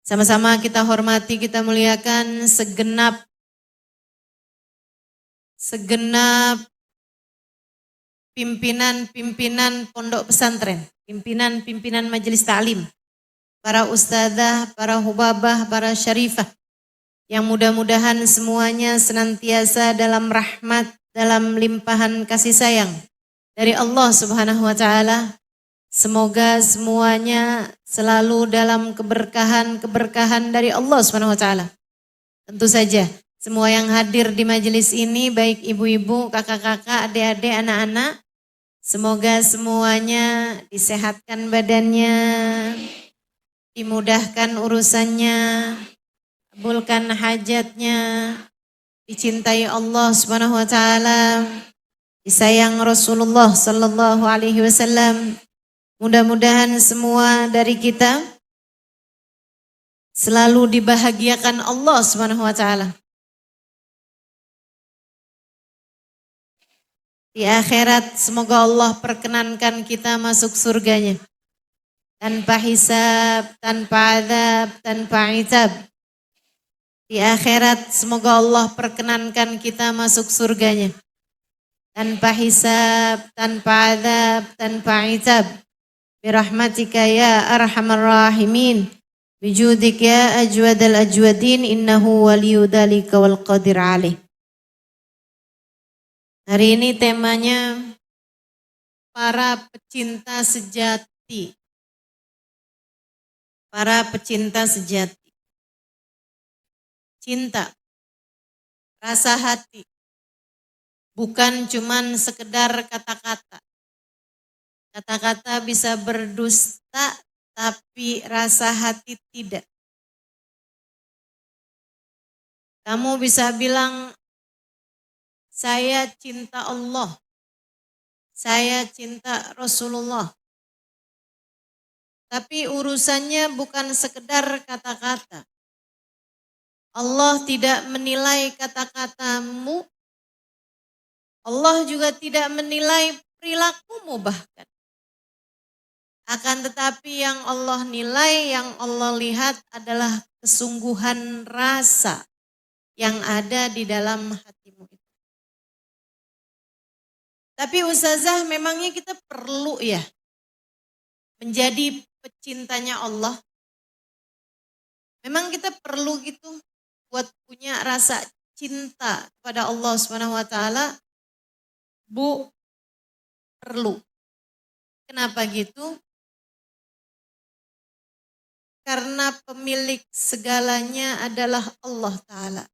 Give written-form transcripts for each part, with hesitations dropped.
Sama-sama kita hormati, kita muliakan segenap pimpinan-pimpinan pondok pesantren, pimpinan-pimpinan majelis ta'lim, para ustadzah, para hubabah, para syarifah, yang mudah-mudahan semuanya senantiasa dalam rahmat, dalam limpahan kasih sayang dari Allah Subhanahu wa Ta'ala. Semoga semuanya selalu dalam keberkahan dari Allah Subhanahu wa Ta'ala. Tentu saja semua yang hadir di majelis ini, baik ibu-ibu, kakak-kakak, adik-adik, anak-anak, semoga semuanya disehatkan badannya, dimudahkan urusannya, kabulkan hajatnya, dicintai Allah Subhanahu wa Ta'ala, disayang Rasulullah sallallahu alaihi wasallam. Mudah-mudahan semua dari kita selalu dibahagiakan Allah Subhanahu wa Ta'ala. Di akhirat semoga Allah perkenankan kita masuk surganya. Tanpa hisab, tanpa azab, tanpa itab. Di akhirat semoga Allah perkenankan kita masuk surganya. Tanpa hisab, tanpa azab, tanpa itab. Birahmatika ya arhamar rahimin. Bijudik ya ajwadal ajwadin. Innahu waliyu dhalika wal qadir alaih. Hari ini temanya para pecinta sejati. Para pecinta sejati. Cinta, rasa hati, bukan cuman sekedar kata-kata. Kata-kata bisa berdusta, tapi rasa hati tidak. Kamu bisa bilang, saya cinta Allah, saya cinta Rasulullah. Tapi urusannya bukan sekedar kata-kata. Allah tidak menilai kata-katamu, Allah juga tidak menilai perilakumu bahkan. Akan tetapi yang Allah nilai, yang Allah lihat adalah kesungguhan rasa yang ada di dalam hatimu itu. Tapi ustazah, memangnya kita perlu ya menjadi pecintanya Allah? Memang kita perlu gitu buat punya rasa cinta kepada Allah Subhanahu wa Ta'ala? Bu, perlu. Kenapa gitu? Karena pemilik segalanya adalah Allah Ta'ala.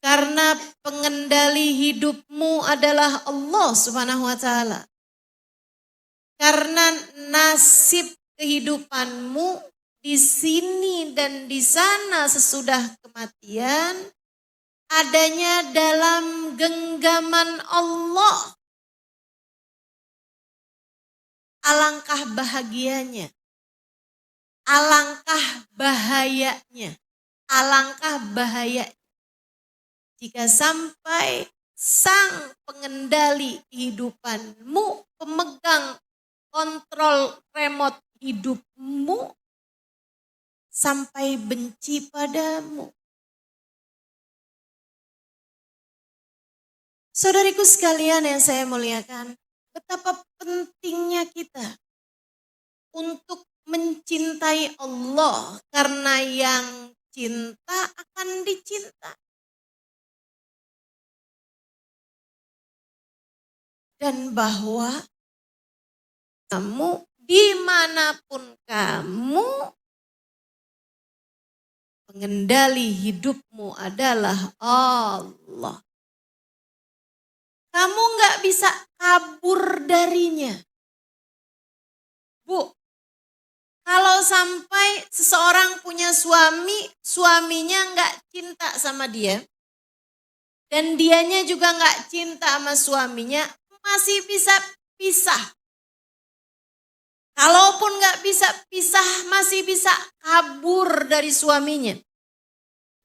Karena pengendali hidupmu adalah Allah Subhanahu wa Ta'ala. Karena nasib kehidupanmu di sini dan di sana sesudah kematian adanya dalam genggaman Allah. Alangkah bahagianya. Alangkah bahayanya, alangkah bahaya jika sampai sang pengendali kehidupanmu, pemegang kontrol remote hidupmu, sampai benci padamu. Saudariku sekalian yang saya muliakan, betapa pentingnya kita untuk mencintai Allah, karena yang cinta akan dicinta. Dan bahwa kamu, dimanapun kamu, pengendali hidupmu adalah Allah. Kamu gak bisa kabur darinya. Bu, kalau sampai seseorang punya suami, suaminya gak cinta sama dia, dan dianya juga gak cinta sama suaminya, masih bisa pisah. Kalaupun gak bisa pisah, masih bisa kabur dari suaminya.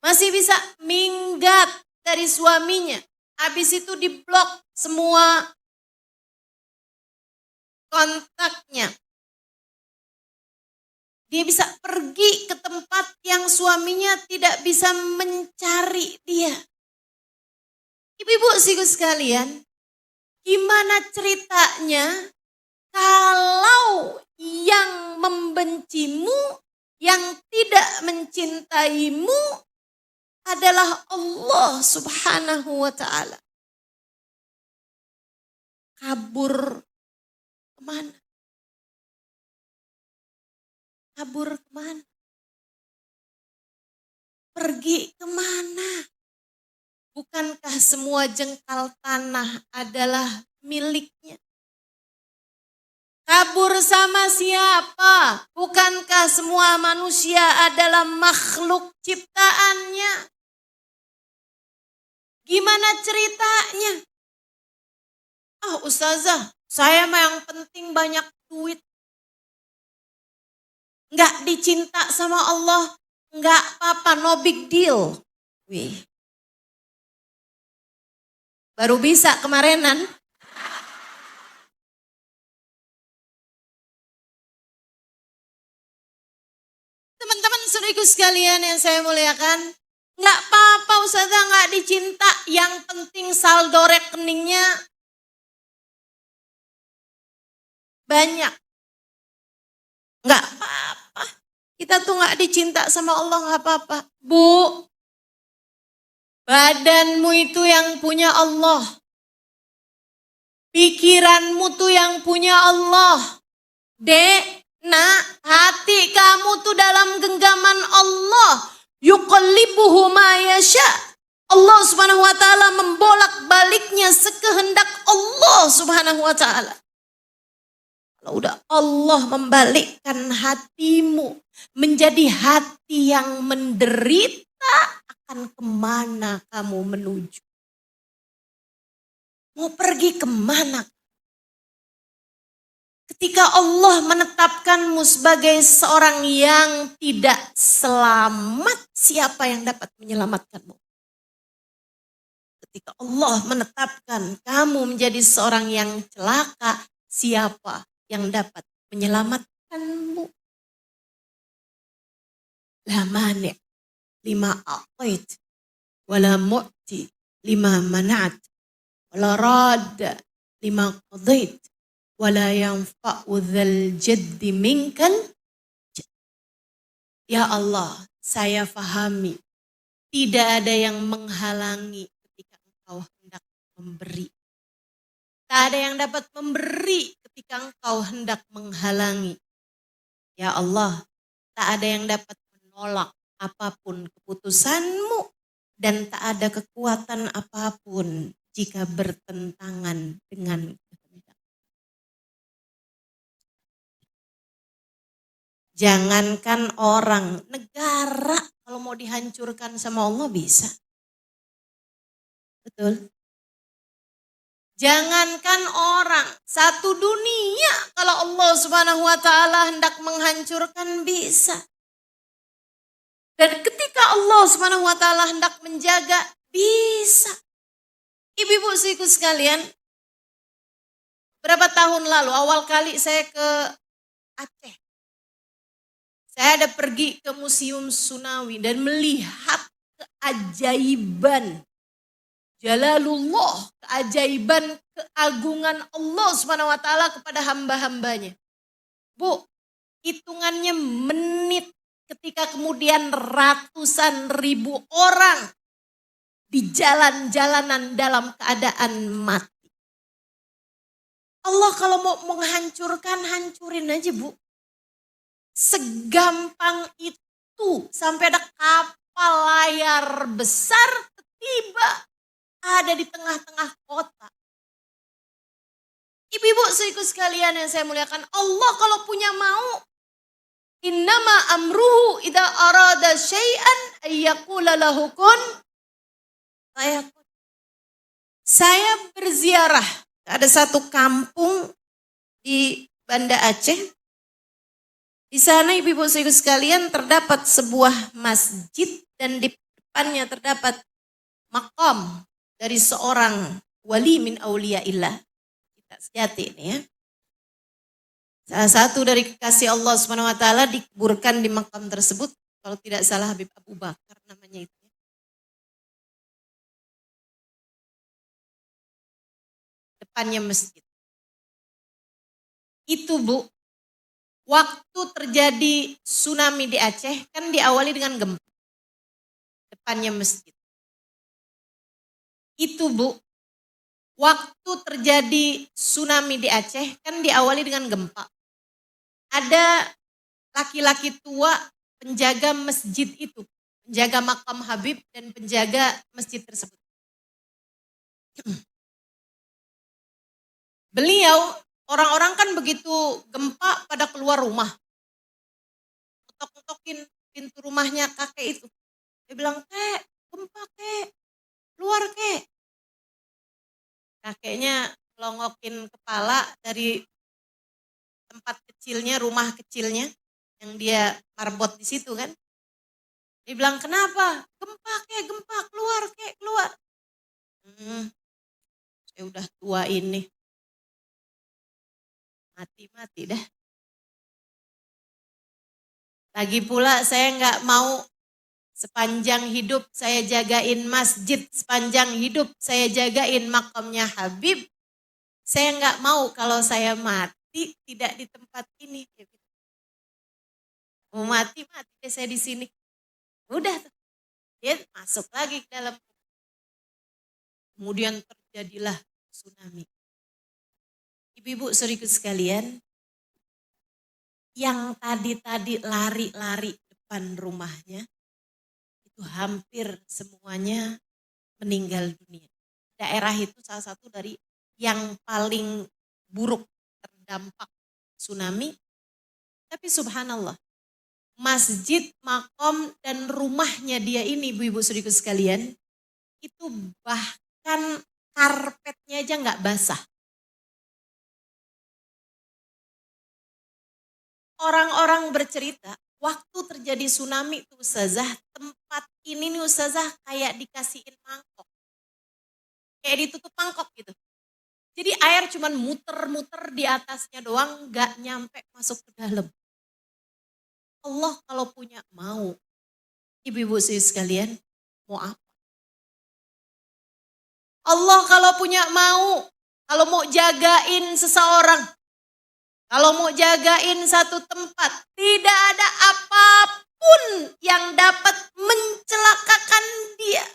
Masih bisa minggat dari suaminya. Habis itu diblok semua kontaknya. Dia bisa pergi ke tempat yang suaminya tidak bisa mencari dia. Ibu-ibu sekalian, gimana ceritanya kalau yang membencimu, yang tidak mencintaimu adalah Allah Subhanahu wa ta'ala? Kabur kemana? Kabur kemana? Pergi kemana? Bukankah semua jengkal tanah adalah miliknya? Kabur sama siapa? Bukankah semua manusia adalah makhluk ciptaannya? Gimana ceritanya? Ustazah, saya mah yang penting banyak duit. Enggak dicinta sama Allah, enggak apa-apa, no big deal. Wih. Baru bisa kemarinan. Teman-teman saudaraku sekalian yang saya muliakan, enggak apa-apa Ustazah enggak dicinta, yang penting saldo rekeningnya banyak. Enggak apa-apa. Kita tuh enggak dicinta sama Allah enggak apa-apa. Bu, badanmu itu yang punya Allah. Pikiranmu tuh yang punya Allah. Dek, nak, hati kamu tuh dalam genggaman Allah. Yuqallibuhu ma yasha. Allah Subhanahu wa ta'ala membolak-baliknya sekehendak Allah Subhanahu wa ta'ala. Kalau udah Allah membalikkan hatimu menjadi hati yang menderita, akan kemana kamu menuju? Mau pergi kemana? Ketika Allah menetapkanmu sebagai seorang yang tidak selamat, siapa yang dapat menyelamatkanmu? Ketika Allah menetapkan kamu menjadi seorang yang celaka, siapa yang dapat menyelamatkanmu? La mani' lima a'tait, wala mu'ti lima mana'at, wala radda lima qadait, wala yanfa'u dzal jaddi minkal. Ya Allah, saya fahami tidak ada yang menghalangi ketika Engkau hendak memberi. Tak ada yang dapat memberi ketika Engkau hendak menghalangi. Ya Allah, tak ada yang dapat menolak apapun keputusanmu, dan tak ada kekuatan apapun jika bertentangan dengan kehendak. Jangankan orang, negara kalau mau dihancurkan sama Allah bisa. Betul? Jangankan orang, satu dunia kalau Allah Subhanahu wa ta'ala hendak menghancurkan bisa. Dan ketika Allah Subhanahu wa ta'ala hendak menjaga, bisa. Ibu-ibu saudaraku sekalian, berapa tahun lalu awal kali saya ke Aceh. Saya ada pergi ke Museum Sunawi dan melihat keajaiban Jalalullah, keajaiban keagungan Allah Subhanahu wa ta'ala kepada hamba-hambanya. Bu, hitungannya menit ketika kemudian ratusan ribu orang di jalan-jalanan dalam keadaan mati. Allah kalau mau menghancurkan, hancurin aja Bu. Segampang itu, sampai ada kapal layar besar tiba ada di tengah-tengah kota. Ibu-ibu saudaraku sekalian yang saya muliakan, Allah kalau punya mau, innama amruhu idza arada syai'an ayyaqula lahu kun fayakun. Saya berziarah, ada satu kampung di Banda Aceh. Di sana ibu-ibu saudaraku sekalian terdapat sebuah masjid dan di depannya terdapat makam dari seorang wali min auliyaillah. Kita sejati ini ya. Salah satu dari kekasih Allah Subhanahu wa taala dikuburkan di makam tersebut, kalau tidak salah Habib Abu Bakar namanya itu. Depannya masjid. Itu Bu, waktu terjadi tsunami di Aceh kan diawali dengan gempa. Depannya masjid. Itu Bu, waktu terjadi tsunami di Aceh kan diawali dengan gempa. Ada laki-laki tua penjaga masjid itu, penjaga makam Habib dan penjaga masjid tersebut. Beliau, orang-orang kan begitu gempa pada keluar rumah. Ketok-ketokin pintu rumahnya kakek itu. Dia bilang, "Kek, gempa kek, keluar kek." Kakeknya melongokin kepala dari tempat kecilnya, rumah kecilnya, yang dia marbot di situ kan. Dia bilang, "Kenapa? Gempa kek, gempa, keluar kek, keluar." Saya udah tua ini. Mati-mati dah. Lagi pula saya nggak mau sepanjang hidup saya jagain masjid, sepanjang hidup saya jagain makamnya Habib. Saya nggak mau kalau saya mati tidak di tempat ini. Mau mati deh saya di sini. Udah tuh. Dia masuk lagi ke dalam. Kemudian terjadilah tsunami. Ibu-ibu saudaraku sekalian, yang tadi lari-lari depan rumahnya, itu hampir semuanya meninggal dunia. Daerah itu salah satu dari yang paling buruk terdampak tsunami. Tapi subhanallah, masjid, makom, dan rumahnya dia ini, ibu-ibu saudaraku sekalian, itu bahkan karpetnya aja nggak basah. Orang-orang bercerita, waktu terjadi tsunami itu Ustazah, tempat ini nih Ustazah kayak dikasihin mangkok. Kayak ditutup mangkok gitu. Jadi air cuman muter-muter di atasnya doang, gak nyampe masuk ke dalam. Allah kalau punya mau, ibu-ibu sekalian, mau apa? Allah kalau punya mau, kalau mau jagain seseorang, kalau mau jagain satu tempat, tidak ada apapun yang dapat mencelakakan dia.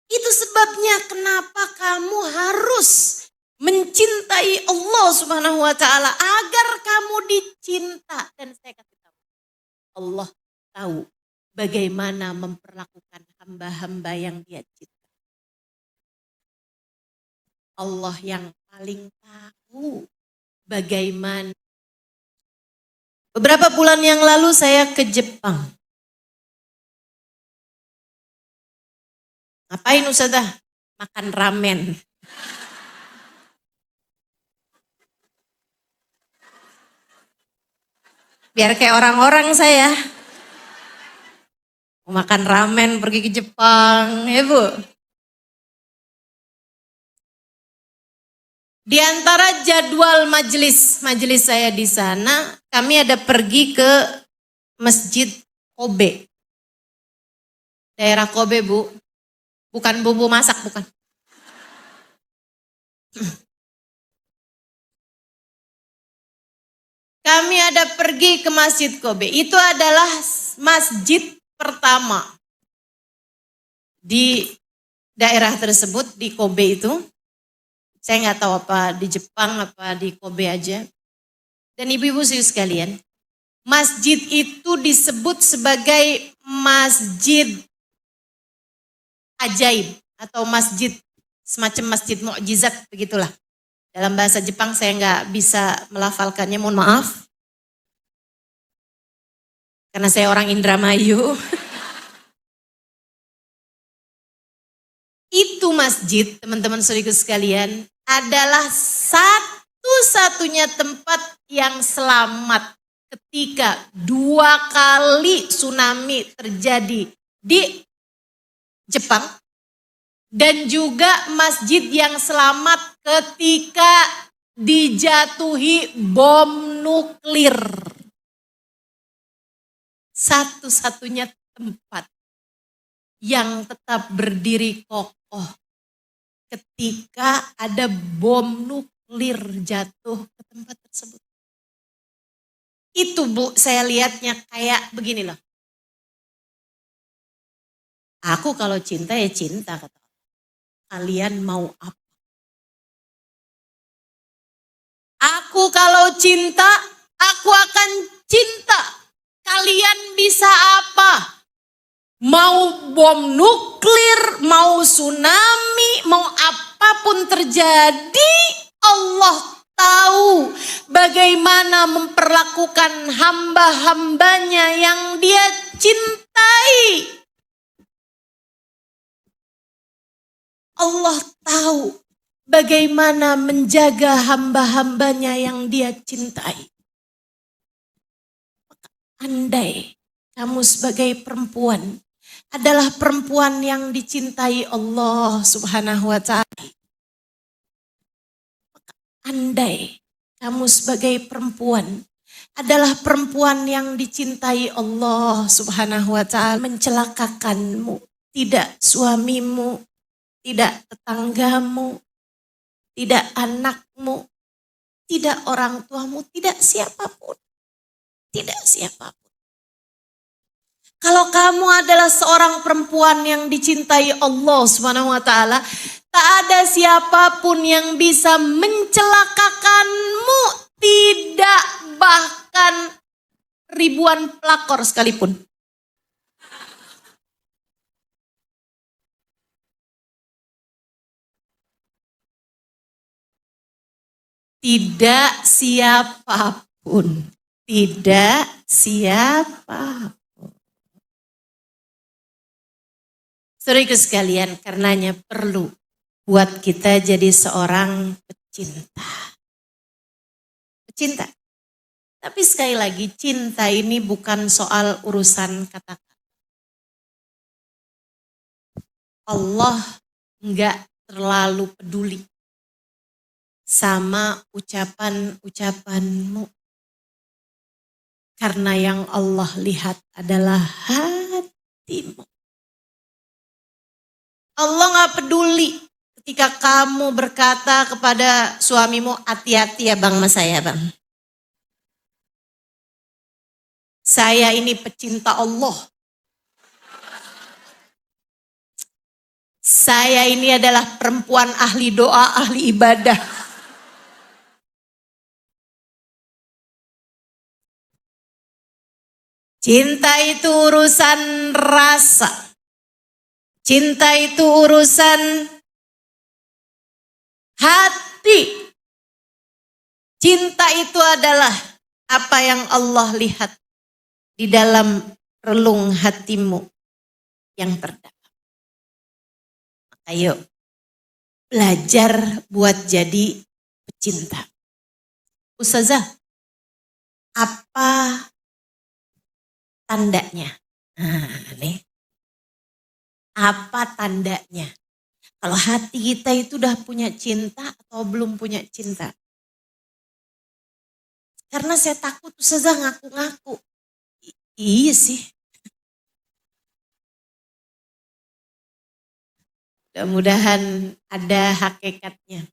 Itu sebabnya kenapa kamu harus mencintai Allah Subhanahu wa taala agar kamu dicinta. Dan saya kasih tahu, Allah tahu bagaimana memperlakukan hamba-hamba yang dia cinta. Allah yang paling tahu bagaimana. Beberapa bulan yang lalu saya ke Jepang. Ngapain Ustazah? Makan ramen. Biar kayak orang-orang saya. Mau makan ramen pergi ke Jepang, ya Bu. Di antara jadwal majelis saya di sana, kami ada pergi ke Masjid Kobe. Daerah Kobe, Bu. Bukan bumbu masak, bukan. Kami ada pergi ke Masjid Kobe. Itu adalah masjid pertama di daerah tersebut, di Kobe itu. Saya nggak tahu apa di Jepang, apa di Kobe aja. Dan ibu-ibu sekalian, masjid itu disebut sebagai masjid ajaib atau masjid semacam masjid mukjizat begitulah. Dalam bahasa Jepang saya nggak bisa melafalkannya, mohon maaf. Karena saya orang Indramayu. Itu masjid, teman-teman saudaraku sekalian, adalah satu-satunya tempat yang selamat ketika 2 kali tsunami terjadi di Jepang. Dan juga masjid yang selamat ketika dijatuhi bom nuklir. Satu-satunya tempat yang tetap berdiri kokoh ketika ada bom nuklir jatuh ke tempat tersebut. Itu Bu, saya lihatnya kayak begini loh. Aku kalau cinta ya cinta, kata Allah. Kalian mau apa? Aku kalau cinta, aku akan cinta. Kalian bisa apa? Mau bom nuklir, mau tsunami, mau apapun terjadi, Allah tahu bagaimana memperlakukan hamba-hambanya yang Dia cintai. Allah tahu bagaimana menjaga hamba-hambanya yang Dia cintai. Andai kamu sebagai perempuan adalah perempuan yang dicintai Allah Subhanahu wa Ta'ala. Andai kamu sebagai perempuan adalah perempuan yang dicintai Allah Subhanahu wa Ta'ala, mencelakakanmu, tidak suamimu, tidak tetanggamu, tidak anakmu, tidak orang tuamu, tidak siapapun. Tidak siapapun. Kalau kamu adalah seorang perempuan yang dicintai Allah Subhanahu wa Ta'ala, tak ada siapapun yang bisa mencelakakanmu, tidak bahkan ribuan pelakor sekalipun. Tidak siapapun. Tidak siapapun. Saudaraku sekalian, karenanya perlu buat kita jadi seorang pecinta. Pecinta. Tapi sekali lagi, cinta ini bukan soal urusan kata-kata. Allah enggak terlalu peduli sama ucapan-ucapanmu. Karena yang Allah lihat adalah hatimu. Allah gak peduli ketika kamu berkata kepada suamimu, hati-hati ya bang sama saya bang. Saya ini pecinta Allah. Saya ini adalah perempuan ahli doa, ahli ibadah. Cinta itu urusan rasa. Cinta itu urusan hati. Cinta itu adalah apa yang Allah lihat di dalam relung hatimu yang terdalam. Ayo belajar buat jadi pecinta. Ustazah, apa tandanya? Nah, nih. Apa tandanya? Kalau hati kita itu udah punya cinta atau belum punya cinta? Karena saya takut Ustazah ngaku-ngaku. Iya sih. Mudah-mudahan ada hakikatnya.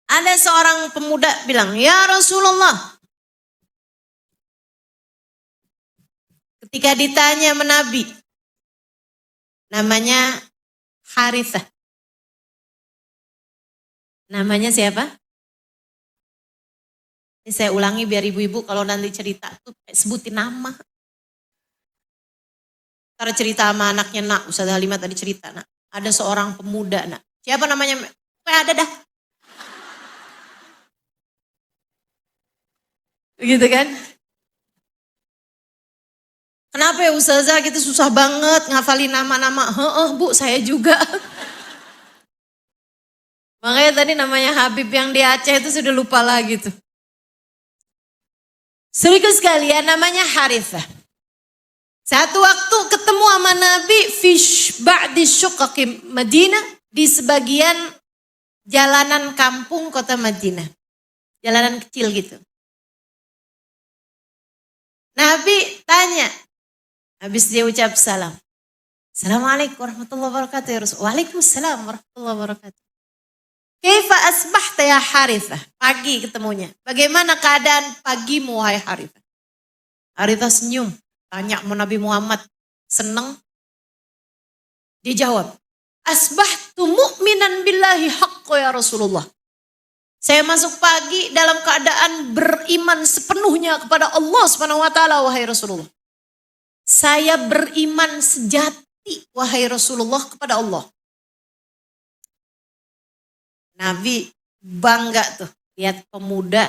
Ada seorang pemuda bilang, ya Rasulullah. Ketika ditanya menabi, namanya Harithah. Namanya siapa? Ini saya ulangi biar ibu-ibu kalau nanti cerita tuh sebutin nama. Karena cerita sama anaknya, nak, Ustazah Halimah tadi cerita, nak. Ada seorang pemuda, nak. Siapa namanya? Ada dah. Gitu kan? Kenapa ya Ustazah kita susah banget ngafalin nama-nama? Bu, saya juga. Makanya tadi namanya Habib yang di Aceh itu sudah lupa lagi tuh. Saudaraku sekalian, namanya Harithah. Satu waktu ketemu sama Nabi ba'di syuqaqi Madinah, di sebagian jalanan kampung kota Madinah. Jalanan kecil gitu. Nabi tanya, habis dia ucap salam. Assalamualaikum warahmatullahi wabarakatuh ya Rasul. Waalaikumsalam warahmatullahi wabarakatuh. Kaifa asbahta ya Harithah? Pagi ketemunya. Bagaimana keadaan pagimu wahai Harithah? Harithah senyum. Tanya sama Nabi Muhammad. Senang. Dia jawab. Asbahtu mu'minan billahi haqqo ya Rasulullah. Saya masuk pagi dalam keadaan beriman sepenuhnya kepada Allah Subhanahu wa taala wahai Rasulullah. Saya beriman sejati wahai Rasulullah kepada Allah. Nabi bangga tuh lihat pemuda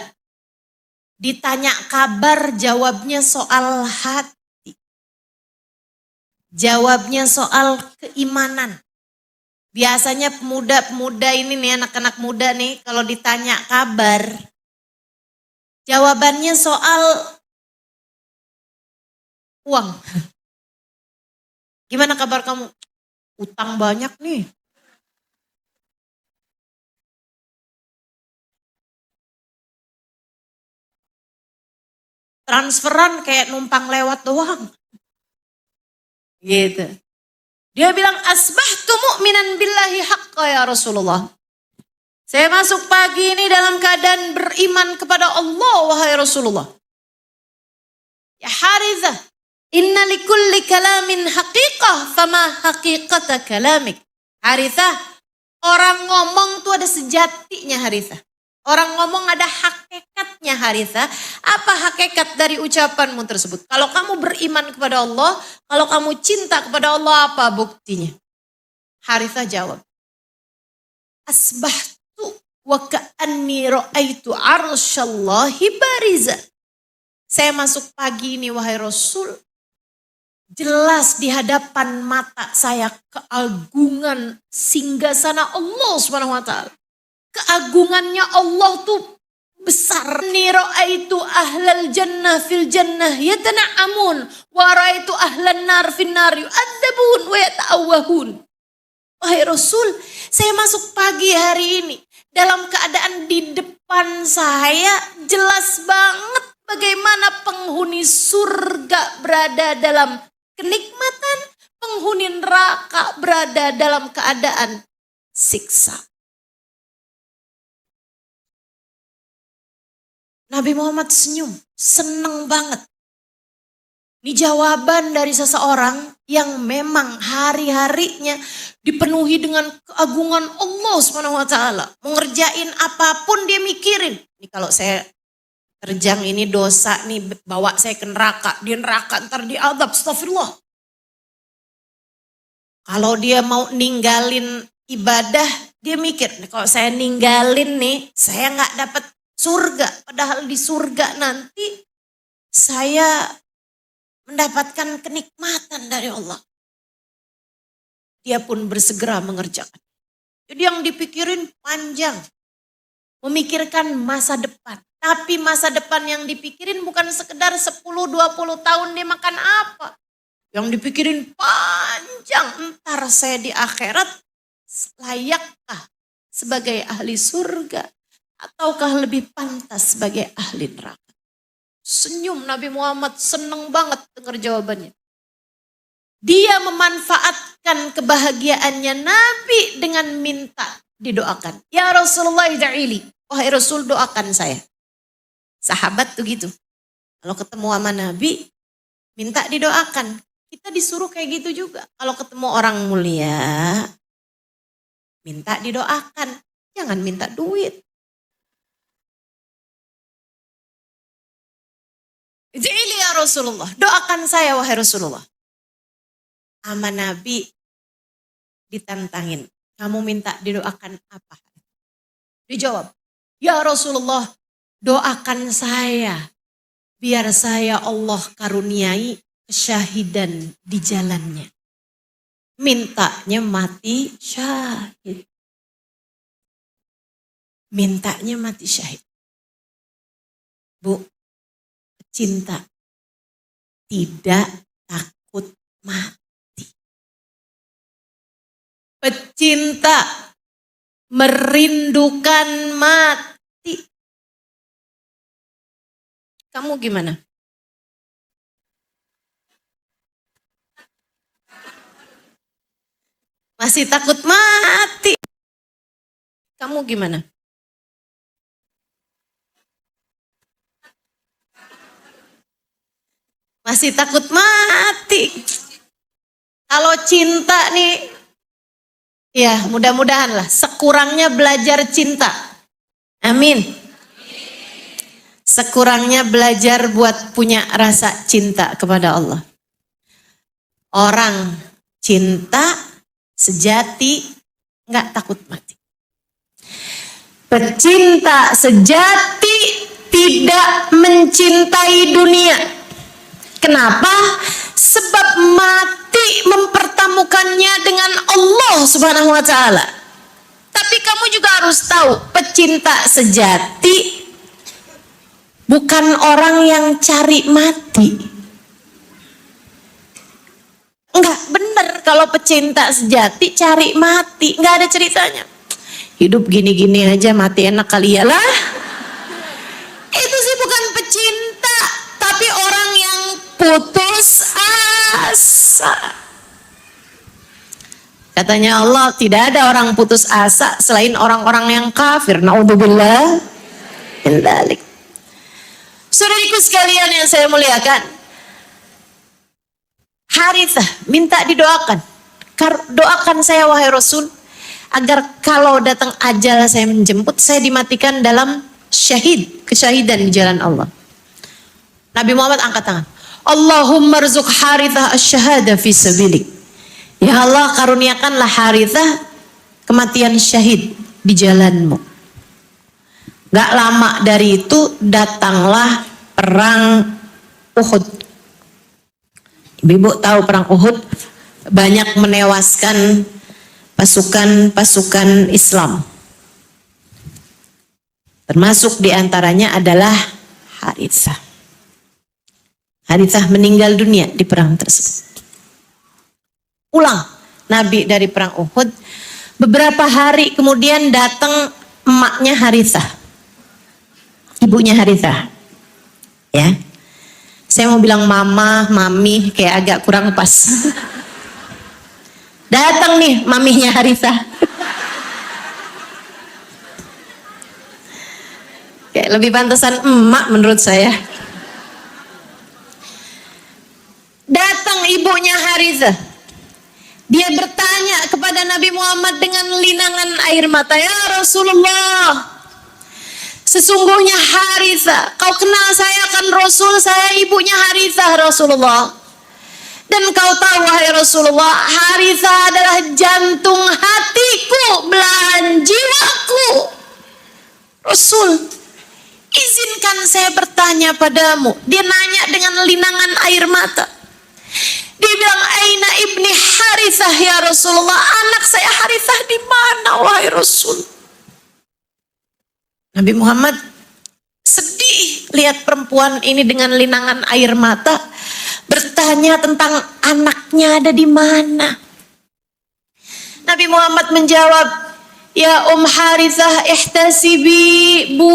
ditanya kabar jawabnya soal hati. Jawabnya soal keimanan. Biasanya pemuda-pemuda ini nih, anak-anak muda nih, kalau ditanya kabar, jawabannya soal uang. Gimana kabar kamu? Utang banyak nih. Transferan kayak numpang lewat doang. Gitu. Dia bilang, asbahtu mu'minan billahi haqqa ya Rasulullah. Saya masuk pagi ini dalam keadaan beriman kepada Allah wahai Rasulullah. Ya Harithah, inna likulli kalamin haqiqah, fama haqiqata kalamik. Harithah, orang ngomong tuh ada sejatinya Harithah. Orang ngomong ada hakikatnya Harithah. Apa hakikat dari ucapanmu tersebut? Kalau kamu beriman kepada Allah, kalau kamu cinta kepada Allah, apa buktinya? Harithah jawab. Asbahtu wa ka'anni ra'aitu arsyallahi bariza. Saya masuk pagi ini wahai Rasul. Jelas di hadapan mata saya keagungan singgasana Allah Subhanahu wa taala. Keagungannya Allah tuh besar. Ni ra'aitu ahlal jannah fil jannah yatana'amun wa ra'aitu ahlan nar fin nar yu'adzabun wa yata'awwahun. Wahai Rasul, saya masuk pagi hari ini dalam keadaan di depan saya jelas banget bagaimana penghuni surga berada dalam kenikmatan, penghuni neraka berada dalam keadaan siksa. Nabi Muhammad senyum, seneng banget. Ini jawaban dari seseorang yang memang hari-harinya dipenuhi dengan keagungan Allah Subhanahu wa taala. Mengerjain apapun dia mikirin. Ini kalau saya terjang ini dosa nih bawa saya ke neraka. Di neraka ntar diadab, astagfirullah. Kalau dia mau ninggalin ibadah, dia mikir, kalau saya ninggalin nih, saya nggak dapat surga. Padahal di surga nanti saya mendapatkan kenikmatan dari Allah. Dia pun bersegera mengerjakan. Jadi yang dipikirin panjang. Memikirkan masa depan. Tapi masa depan yang dipikirin bukan sekedar 10-20 tahun dia makan apa. Yang dipikirin panjang. Entar saya di akhirat layakkah sebagai ahli surga. Ataukah lebih pantas sebagai ahli neraka? Senyum Nabi Muhammad, seneng banget dengar jawabannya. Dia memanfaatkan kebahagiaannya Nabi dengan minta didoakan. Ya Rasulullah ida'ili, wahai Rasul doakan saya. Sahabat tuh gitu. Kalau ketemu sama Nabi, minta didoakan. Kita disuruh kayak gitu juga. Kalau ketemu orang mulia, minta didoakan. Jangan minta duit. Ja'ili ya Rasulullah, doakan saya wahai Rasulullah. Sama Nabi ditantangin, kamu minta didoakan apa? Dijawab, ya Rasulullah doakan saya. Biar saya Allah karuniai kesyahidan di jalannya. Mintanya mati syahid. Mintanya mati syahid. Bu, cinta tidak takut mati. Pecinta merindukan mati. Kamu gimana? Masih takut mati. Kamu gimana? Masih takut mati. Kalau cinta nih, ya mudah-mudahan lah sekurangnya belajar cinta. Amin. Sekurangnya belajar buat punya rasa cinta kepada Allah. Orang cinta sejati nggak takut mati. Pecinta sejati tidak mencintai dunia. Kenapa? Sebab mati mempertemukannya dengan Allah Subhanahu wa Ta'ala. Tapi kamu juga harus tahu, pecinta sejati bukan orang yang cari mati. Enggak benar kalau pecinta sejati cari mati, enggak ada ceritanya. Hidup gini-gini aja mati enak kali ya lah. Itu sih bukan pecinta, tapi orang yang putus asa. Katanya Allah, tidak ada orang putus asa selain orang-orang yang kafir. Naudzubillah min dzalik. Saudariku sekalian yang saya muliakan, Harithah minta didoakan. Doakan saya wahai Rasul, agar kalau datang ajal saya menjemput, saya dimatikan dalam kesyahidan di jalan Allah. Nabi Muhammad angkat tangan. Allahumma rzuq Harithah asyhada fi sabilik. Ya Allah, karuniakanlah Harithah kematian syahid di jalanmu. Gak lama dari itu datanglah perang Uhud. Ibu tahu perang Uhud banyak menewaskan pasukan-pasukan Islam. Termasuk diantaranya adalah Harithah. Harithah meninggal dunia di perang tersebut. Pulang Nabi dari perang Uhud. Beberapa hari kemudian datang emaknya Harithah. Ibunya Harithah. Ya. Saya mau bilang mama, mami kayak agak kurang pas. Datang nih maminya Harithah. Kayak lebih pantasan emak menurut saya. Datang ibunya Harithah. Dia bertanya kepada Nabi Muhammad dengan linangan air mata, ya Rasulullah, sesungguhnya Harithah, kau kenal saya kan Rasul, saya ibunya Harithah Rasulullah. Dan kau tahu wahai Rasulullah, Harithah adalah jantung hatiku, belahan jiwaku. Rasul, izinkan saya bertanya padamu. Dia nanya dengan linangan air mata. Dia bilang, aina ibni Harithah ya Rasulullah, anak saya Harithah di mana wahai Rasul? Nabi Muhammad sedih lihat perempuan ini dengan linangan air mata bertanya tentang anaknya ada di mana. Nabi Muhammad menjawab, ya Harithah ihtasibi bu,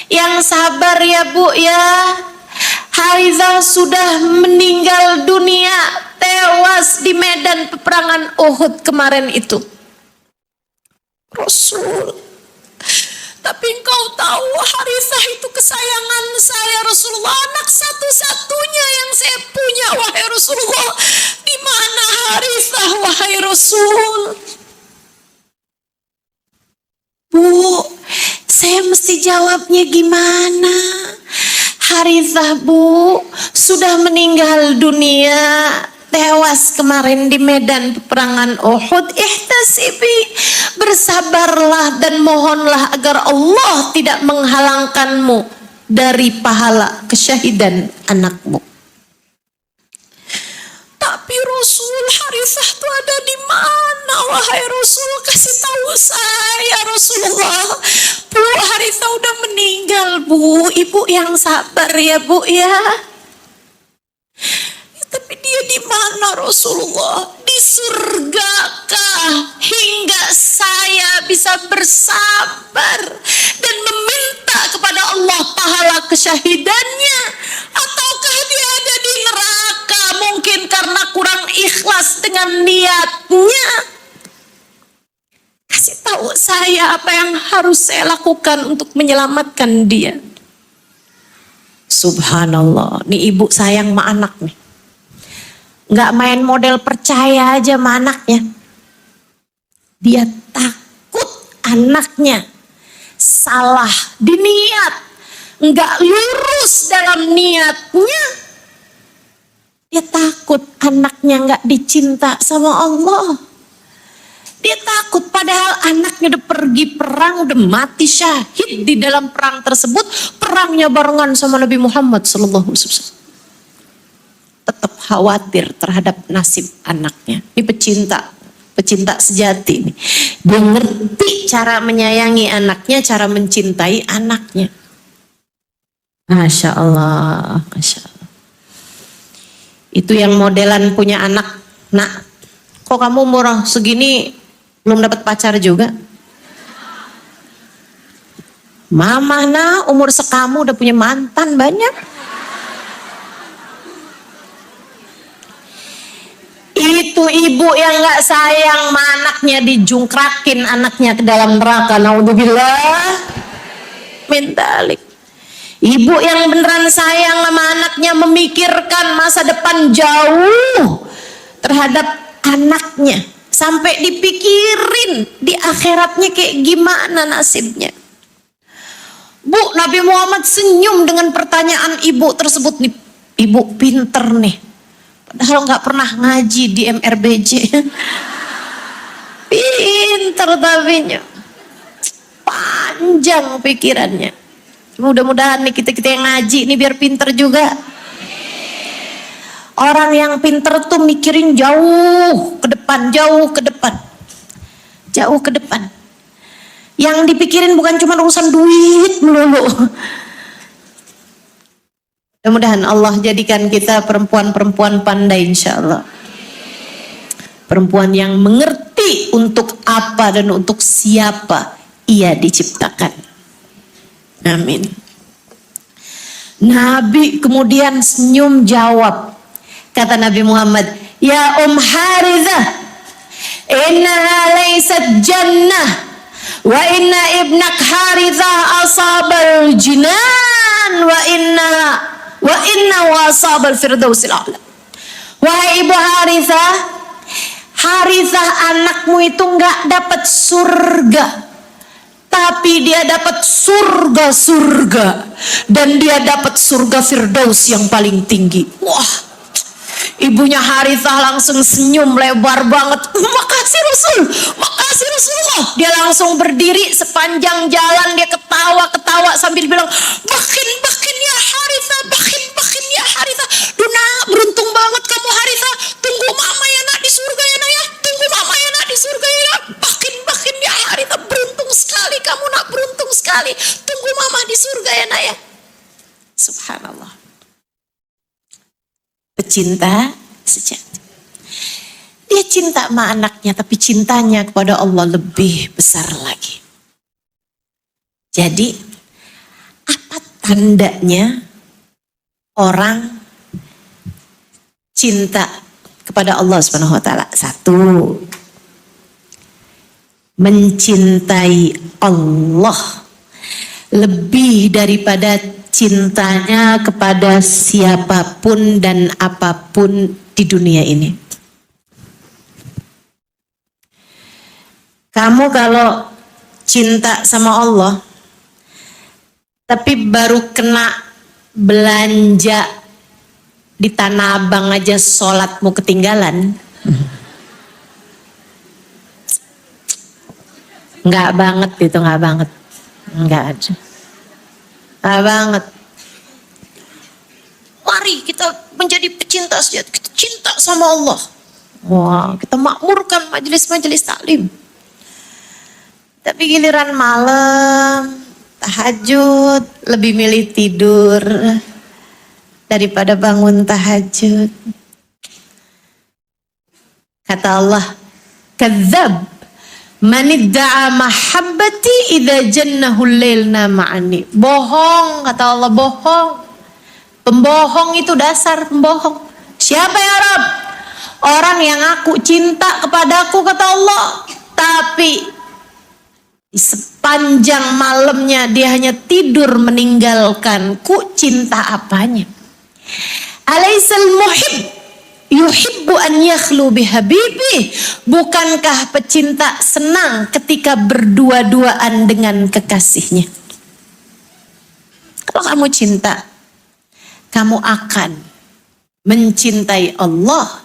yang sabar ya bu ya. Harithah sudah meninggal dunia, tewas di medan peperangan Uhud kemarin itu. Rasul, tapi engkau tahu Harithah itu kesayangan saya Rasulullah, anak satu-satunya yang saya punya wahai Rasulullah. Di mana Harithah wahai Rasul? Bu, saya mesti jawabnya gimana? Harithah bu sudah meninggal dunia, tewas kemarin di medan peperangan Uhud. Ihtasibi, bersabarlah dan mohonlah agar Allah tidak menghalangkanmu dari pahala kesyahidan anakmu. Tapi Rasul, Harithah itu ada di mana wahai Rasul? Kasih tahu saya Rasulullah. Bu, Harithah udah meninggal bu. Ibu yang sabar ya bu ya. Tapi dia di mana Rasulullah? Di surgakah hingga saya bisa bersabar dan meminta kepada Allah pahala kesyahidannya? Ataukah dia ada di neraka mungkin karena kurang ikhlas dengan niatnya? Kasih tahu saya apa yang harus saya lakukan untuk menyelamatkan dia. Subhanallah, nih ibu sayang sama anak nih. Nggak main model percaya aja sama anaknya. Dia takut anaknya salah di niat, nggak lurus dalam niatnya. Dia takut anaknya nggak dicinta sama Allah. Dia takut padahal anaknya udah pergi perang, udah mati syahid di dalam perang tersebut. Perangnya barengan sama Nabi Muhammad SAW. Tetap khawatir terhadap nasib anaknya. Ini pecinta sejati nih. Dia ngerti cara menyayangi anaknya, cara mencintai anaknya. Masya Allah, Masya Allah. Itu yang modelan punya anak. Nak, kok kamu umur segini belum dapat pacar juga? Mama nah umur sekamu udah punya mantan banyak. Itu ibu yang gak sayang sama anaknya dijungkrakin anaknya ke dalam neraka. Naudzubillah min dzalik. Ibu yang beneran sayang sama anaknya, memikirkan masa depan jauh terhadap anaknya. Sampai dipikirin di akhiratnya kayak gimana nasibnya. Bu, Nabi Muhammad senyum dengan pertanyaan ibu tersebut nih. Ibu pinter nih. Padahal nggak pernah ngaji di MRBJ. Pinter tapinya. Panjang pikirannya. Mudah-mudahan nih kita yang ngaji nih biar pinter juga. Orang yang pinter tuh mikirin jauh ke depan, jauh ke depan. Jauh ke depan. Yang dipikirin bukan cuma urusan duit melulu. Mudah-mudahan Allah jadikan kita perempuan-perempuan pandai insya Allah. Perempuan yang mengerti untuk apa dan untuk siapa ia diciptakan. Amin. Nabi kemudian senyum jawab. Kata Nabi Muhammad, ya Harithah, innaha laysat jannah, wa inna ibnak Harithah asabal jinan, wa inna wasabal firdausil a'la. Wahai ibu Harithah, Harithah anakmu itu nggak dapat surga, tapi dia dapat surga-surga, dan dia dapat surga firdaus yang paling tinggi. Wah. Ibunya Harithah langsung senyum lebar banget. Makasih Rasul, makasih Rasulullah. Dia langsung berdiri sepanjang jalan, dia ketawa-ketawa sambil bilang, bakin ya Harithah, bakin ya Harithah. Duna, beruntung banget kamu Harithah. Tunggu mama ya nak di surga ya nak ya. Tunggu mama ya nak di surga ya nak. Bakin ya Harithah, beruntung sekali kamu nak, beruntung sekali. Tunggu mama di surga ya nak ya. Subhanallah. Pecinta sejati. Dia cinta sama anaknya, tapi cintanya kepada Allah lebih besar lagi. Jadi, apa tandanya orang cinta kepada Allah Subhanahu wa taala? Satu, mencintai Allah lebih daripada cintanya kepada siapapun dan apapun di dunia ini. Kamu kalau cinta sama Allah, tapi baru kena belanja di Tanah Abang aja sholatmu ketinggalan, nggak banget itu, nggak banget, nggak ada. Nggak banget. Mari kita menjadi pecinta sejati, kita cinta sama Allah. Wah, kita makmurkan majelis-majelis taklim. Tapi giliran malam, tahajud, lebih milih tidur daripada bangun tahajud. Kata Allah, kadzab man idda'a mahabbati idza jannahu al-lail nama'ani. Bohong, kata Allah, bohong. Pembohong itu dasar pembohong. Siapa ya Rabb? Orang yang aku cinta kepadaku, kata Allah, tapi di sepanjang malamnya dia hanya tidur meninggalkanku. Cinta apanya? Alaisal muhib yuhibbu an yakhlu bihabibi. Bukankah pecinta senang ketika berdua-duaan dengan kekasihnya? Kalau kamu cinta, kamu akan mencintai Allah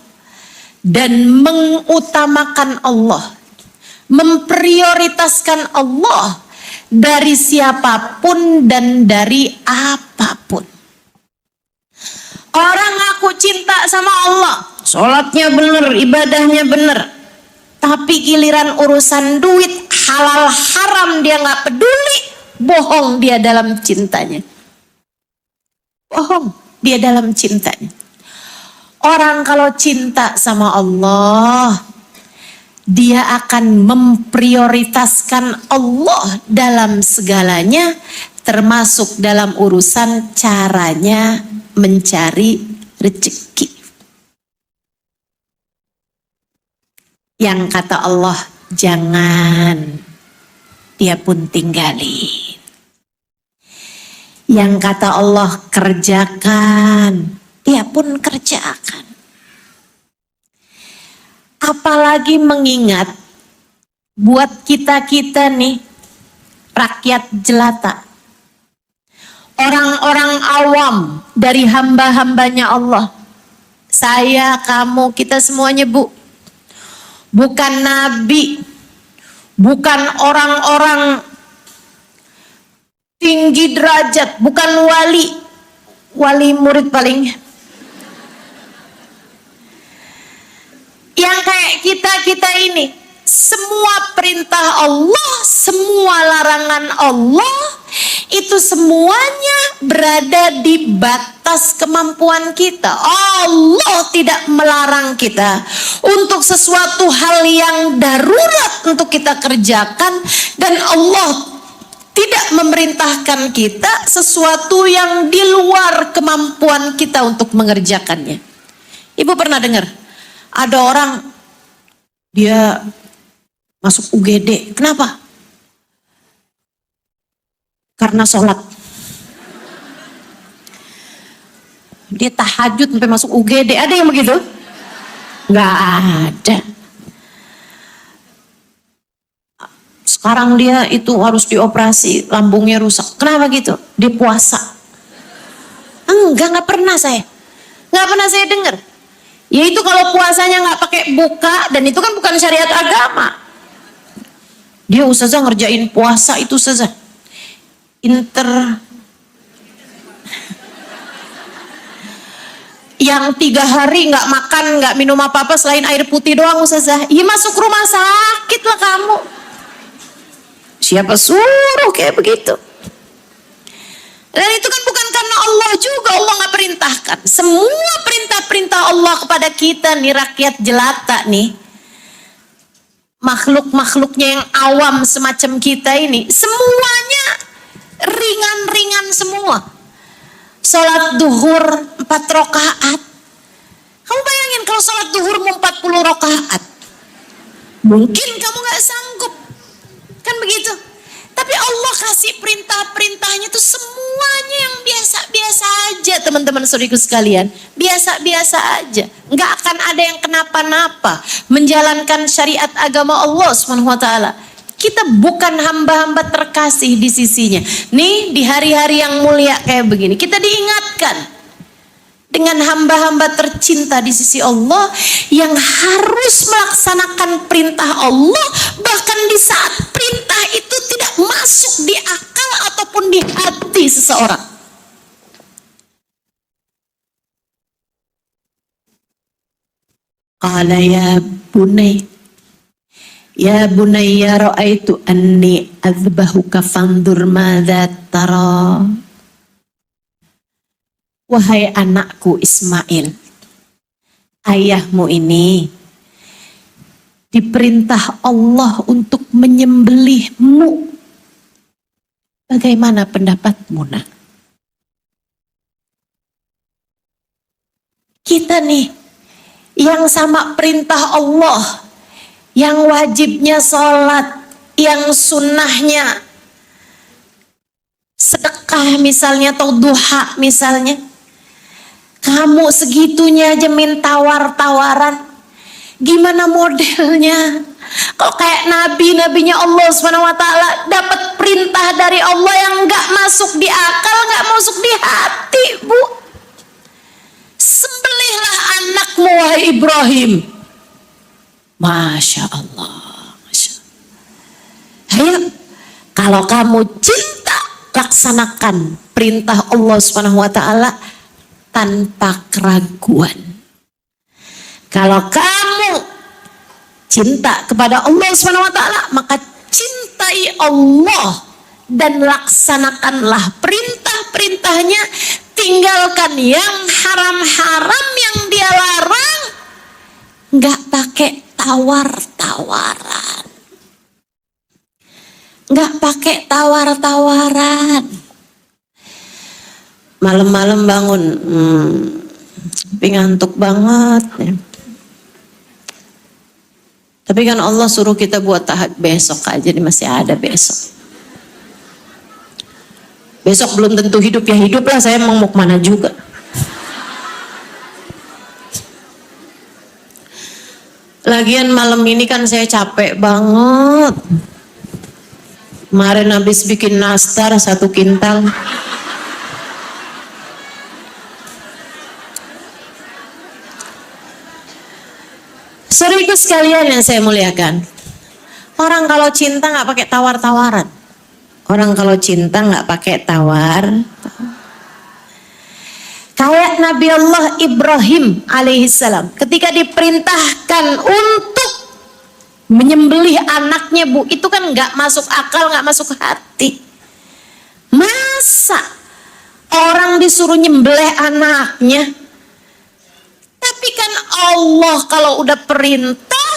dan mengutamakan Allah, memprioritaskan Allah dari siapapun dan dari apapun. Orang aku cinta sama Allah, sholatnya bener, ibadahnya bener, tapi giliran urusan duit, halal haram dia nggak peduli. Bohong dia dalam cintanya. Bohong dia dalam cintanya. Orang kalau cinta sama Allah, dia akan memprioritaskan Allah dalam segalanya, termasuk dalam urusan caranya mencari rezeki. Yang kata Allah, jangan, dia pun tinggalin. Yang kata Allah, kerjakan, dia pun kerjakan. Apalagi mengingat buat kita-kita nih, rakyat jelata, orang-orang awam dari hamba-hambanya Allah. Saya, kamu, kita semuanya bukan nabi, bukan orang-orang tinggi derajat, bukan wali murid paling. Yang kayak kita ini, semua perintah Allah, semua larangan Allah, itu semuanya berada di batas kemampuan kita. Allah tidak melarang kita untuk sesuatu hal yang darurat untuk kita kerjakan, dan Allah tidak memerintahkan kita sesuatu yang di luar kemampuan kita untuk mengerjakannya. Ibu pernah dengar ada orang dia masuk UGD, kenapa? Karena sholat. Dia tahajud sampai masuk UGD. Ada yang begitu? Nggak ada. Sekarang dia itu harus dioperasi, lambungnya rusak. Kenapa gitu? Dia puasa. Nggak pernah saya. Nggak pernah saya dengar. Yaitu kalau puasanya nggak pakai buka, dan itu kan bukan syariat agama. Dia ustazah ngerjain puasa itu ustazah. Yang 3 hari nggak makan, nggak minum apa-apa selain air putih doang ustazah. Ya masuk rumah sakit lah kamu. Siapa suruh kayak begitu? Dan itu kan bukan karena Allah juga, Allah nggak perintahkan. Semua perintah-perintah Allah kepada kita nih, rakyat jelata nih, makhluk-makhluknya yang awam semacam kita ini, semuanya ringan-ringan semua. Sholat duhur 4 rakaat. Kamu bayangin kalau sholat duhur mau 40 rakaat. Mungkin kamu gak sanggup. Kan begitu. Tapi Allah kasih perintah-perintahnya itu semuanya yang biasa-biasa aja, teman-teman saudariku sekalian. Biasa-biasa aja. Nggak akan ada yang kenapa-napa menjalankan syariat agama Allah SWT. Kita bukan hamba-hamba terkasih di sisinya. Nih di hari-hari yang mulia kayak begini, kita diingatkan dengan hamba-hamba tercinta di sisi Allah yang harus melaksanakan perintah Allah, bahkan di saat perintah itu tidak masuk di akal ataupun di hati seseorang. Qala ya bunayya ra'aitu anni azbahuka fandur madza tara. Wahai anakku Ismail, ayahmu ini diperintah Allah untuk menyembelihmu. Bagaimana pendapatmu, nak? Kita nih, yang sama perintah Allah, yang wajibnya sholat, yang sunnahnya sedekah misalnya, atau duha misalnya, kamu segitunya aja minta tawar-tawaran. Gimana modelnya? Kalau kayak nabinya Allah SWT dapat perintah dari Allah yang nggak masuk di akal, nggak masuk di hati, Bu. Sembelihlah anakmu, wahai Ibrahim. Masya Allah, Masya Allah. Ayo, kalau kamu cinta, laksanakan perintah Allah SWT tanpa keraguan. Kalau kamu cinta kepada Allah SWT, maka cintai Allah dan laksanakanlah perintah-perintahnya. Tinggalkan yang haram-haram yang dia larang. Nggak pakai tawar-tawaran. Nggak pakai tawar-tawaran. Malam-malam bangun, ngantuk banget. Tapi kan Allah suruh kita buat tahajud besok aja, jadi masih ada besok. Besok belum tentu hidup, ya hidup lah, saya mau kemana juga. Lagian malam ini kan saya capek banget. Kemarin habis bikin nastar 1 kintal. Saudaraku sekalian yang saya muliakan, orang kalau cinta nggak pakai tawar-tawaran. Orang kalau cinta nggak pakai tawar. Kayak Nabi Allah Ibrahim alaihissalam, ketika diperintahkan untuk menyembelih anaknya, Bu, itu kan nggak masuk akal, nggak masuk hati. Masa orang disuruh nyembelih anaknya? Tapi kan Allah kalau udah perintah,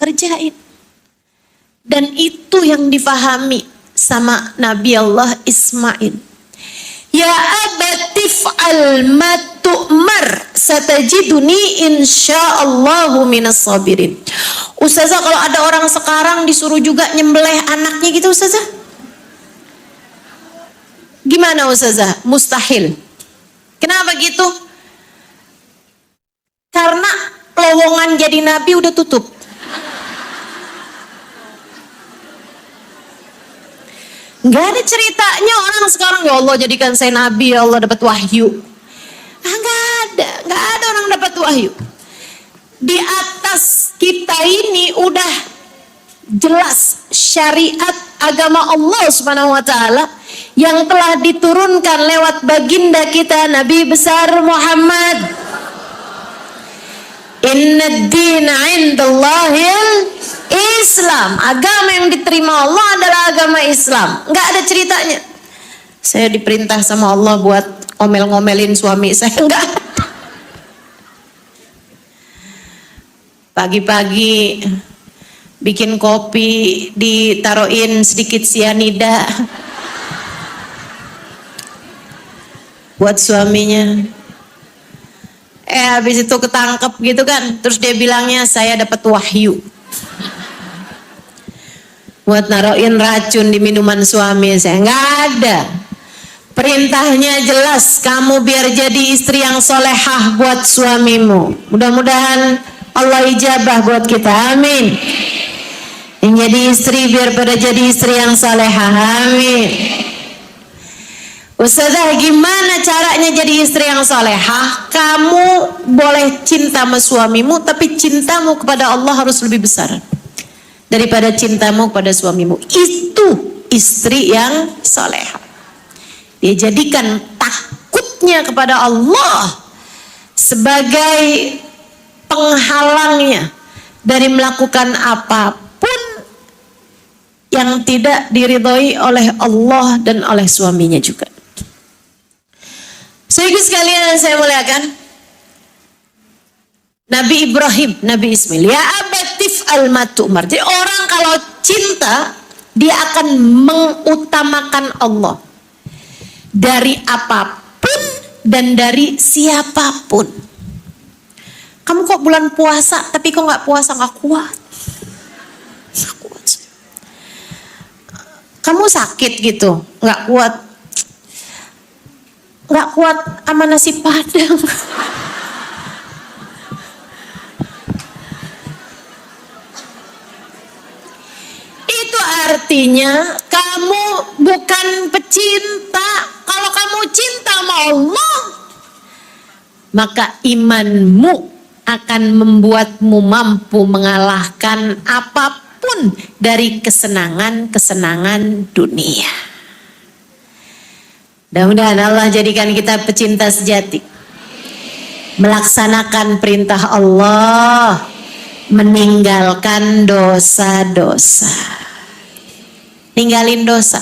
kerjain. Dan itu yang difahami sama Nabi Allah Ismail. Ya abatif al-ma tu'mar satajiduni insyaallahu minas sabirin. Ustazah, kalau ada orang sekarang disuruh juga nyembelih anaknya gitu, Ustazah, gimana Ustazah? Mustahil. Kenapa gitu? Karena lowongan jadi nabi udah tutup. Nggak ada ceritanya orang sekarang, ya Allah jadikan saya nabi, ya Allah dapat wahyu. Nggak ada orang dapat wahyu. Di atas kita ini udah jelas syariat agama Allah Subhanahu wa taala yang telah diturunkan lewat baginda kita Nabi besar Muhammad. Inna ad-dina 'indallahil Islam. Agama yang diterima Allah adalah agama Islam. Nggak ada ceritanya saya diperintah sama Allah buat ngomel-ngomelin suami saya, nggak ada. Pagi-pagi bikin kopi ditaruhin sedikit sianida buat suaminya. Habis itu ketangkep gitu kan, terus dia bilangnya saya dapat wahyu buat naruhin racun di minuman suami saya. Nggak ada. Perintahnya jelas, kamu biar jadi istri yang solehah buat suamimu. Mudah-mudahan Allah ijabah buat kita, amin. Yang jadi istri biar pada jadi istri yang solehah, amin. Ustazah, gimana caranya jadi istri yang solehah? Kamu boleh cinta sama suamimu, tapi cintamu kepada Allah harus lebih besar daripada cintamu kepada suamimu. Itu istri yang solehah. Dia jadikan takutnya kepada Allah sebagai penghalangnya dari melakukan apapun yang tidak diridhoi oleh Allah dan oleh suaminya juga. Saudara sekalian yang saya muliakan, Nabi Ibrahim, Nabi Ismail, ya abatif al-matumar. Jadi orang kalau cinta, dia akan mengutamakan Allah dari apapun dan dari siapapun. Kamu kok bulan puasa, tapi kok nggak puasa, nggak kuat. Nggak kuat. Kamu sakit gitu, nggak kuat. Nggak kuat sama nasi padang. Itu artinya kamu bukan pecinta. Kalau kamu cinta sama Allah, maka imanmu akan membuatmu mampu mengalahkan apapun dari kesenangan-kesenangan dunia. Mudah-mudahan Allah jadikan kita pecinta sejati, melaksanakan perintah Allah, meninggalkan dosa-dosa. Ninggalin dosa.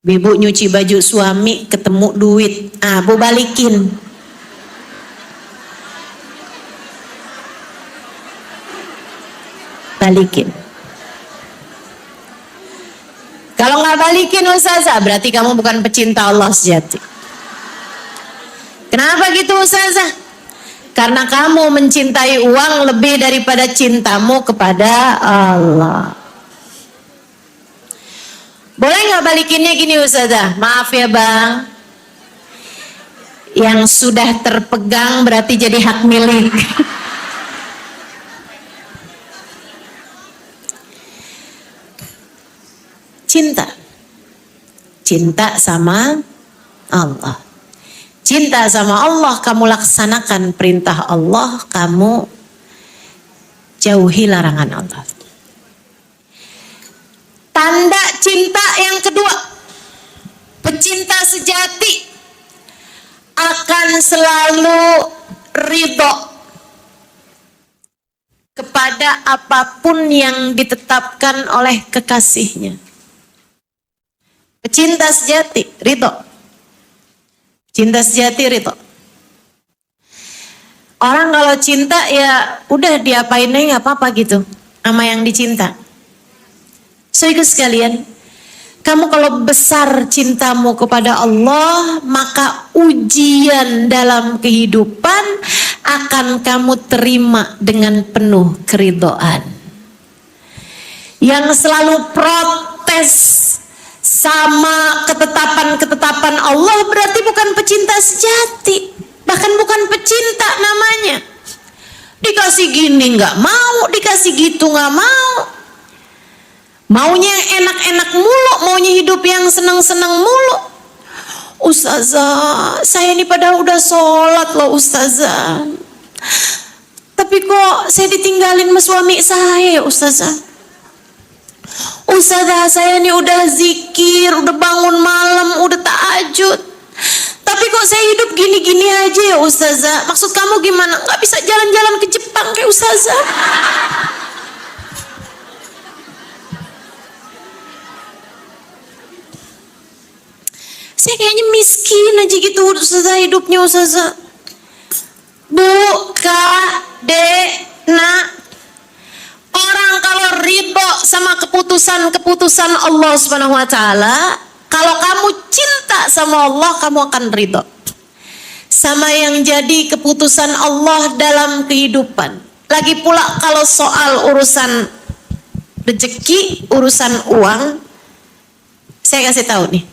Ibu nyuci baju suami, ketemu duit, bu balikin. Balikin. Kalau nggak balikin Ustazah, berarti kamu bukan pecinta Allah sejati. Kenapa gitu Ustazah? Karena kamu mencintai uang lebih daripada cintamu kepada Allah. Boleh nggak balikinnya gini Ustazah? Maaf ya Bang, yang sudah terpegang berarti jadi hak milik. Cinta sama Allah. Cinta sama Allah, kamu laksanakan perintah Allah, kamu jauhi larangan Allah. Tanda cinta yang kedua, pecinta sejati akan selalu ridho kepada apapun yang ditetapkan oleh kekasihnya. Pecinta sejati, ridho. Cinta sejati, ridho. Orang kalau cinta ya udah diapain aja nggak apa-apa gitu sama yang dicinta. Saudara sekalian, kamu kalau besar cintamu kepada Allah, maka ujian dalam kehidupan akan kamu terima dengan penuh keridhaan. Yang selalu protes sama ketetapan-ketetapan Allah berarti bukan pecinta sejati, bahkan bukan pecinta namanya. Dikasih gini nggak mau, dikasih gitu nggak mau, maunya yang enak-enak mulu, maunya hidup yang senang-senang mulu. Ustazah, saya ini padahal udah sholat loh Ustazah, tapi kok saya ditinggalin sama suami saya Ustazah. Ustazah, saya ini udah zikir, udah bangun malam, udah tahajud, tapi kok saya hidup gini-gini aja ya Ustazah. Maksud kamu gimana? Gak bisa jalan-jalan ke Jepang kayak Ustazah? Saya kayaknya miskin aja gitu Ustazah hidupnya Ustazah. Bu, Kak, Dek, Nak, orang kalau ridho sama keputusan Allah Subhanahu wa taala, kalau kamu cinta sama Allah, kamu akan ridho sama yang jadi keputusan Allah dalam kehidupan. Lagi pula kalau soal urusan rezeki, urusan uang, saya kasih tahu nih.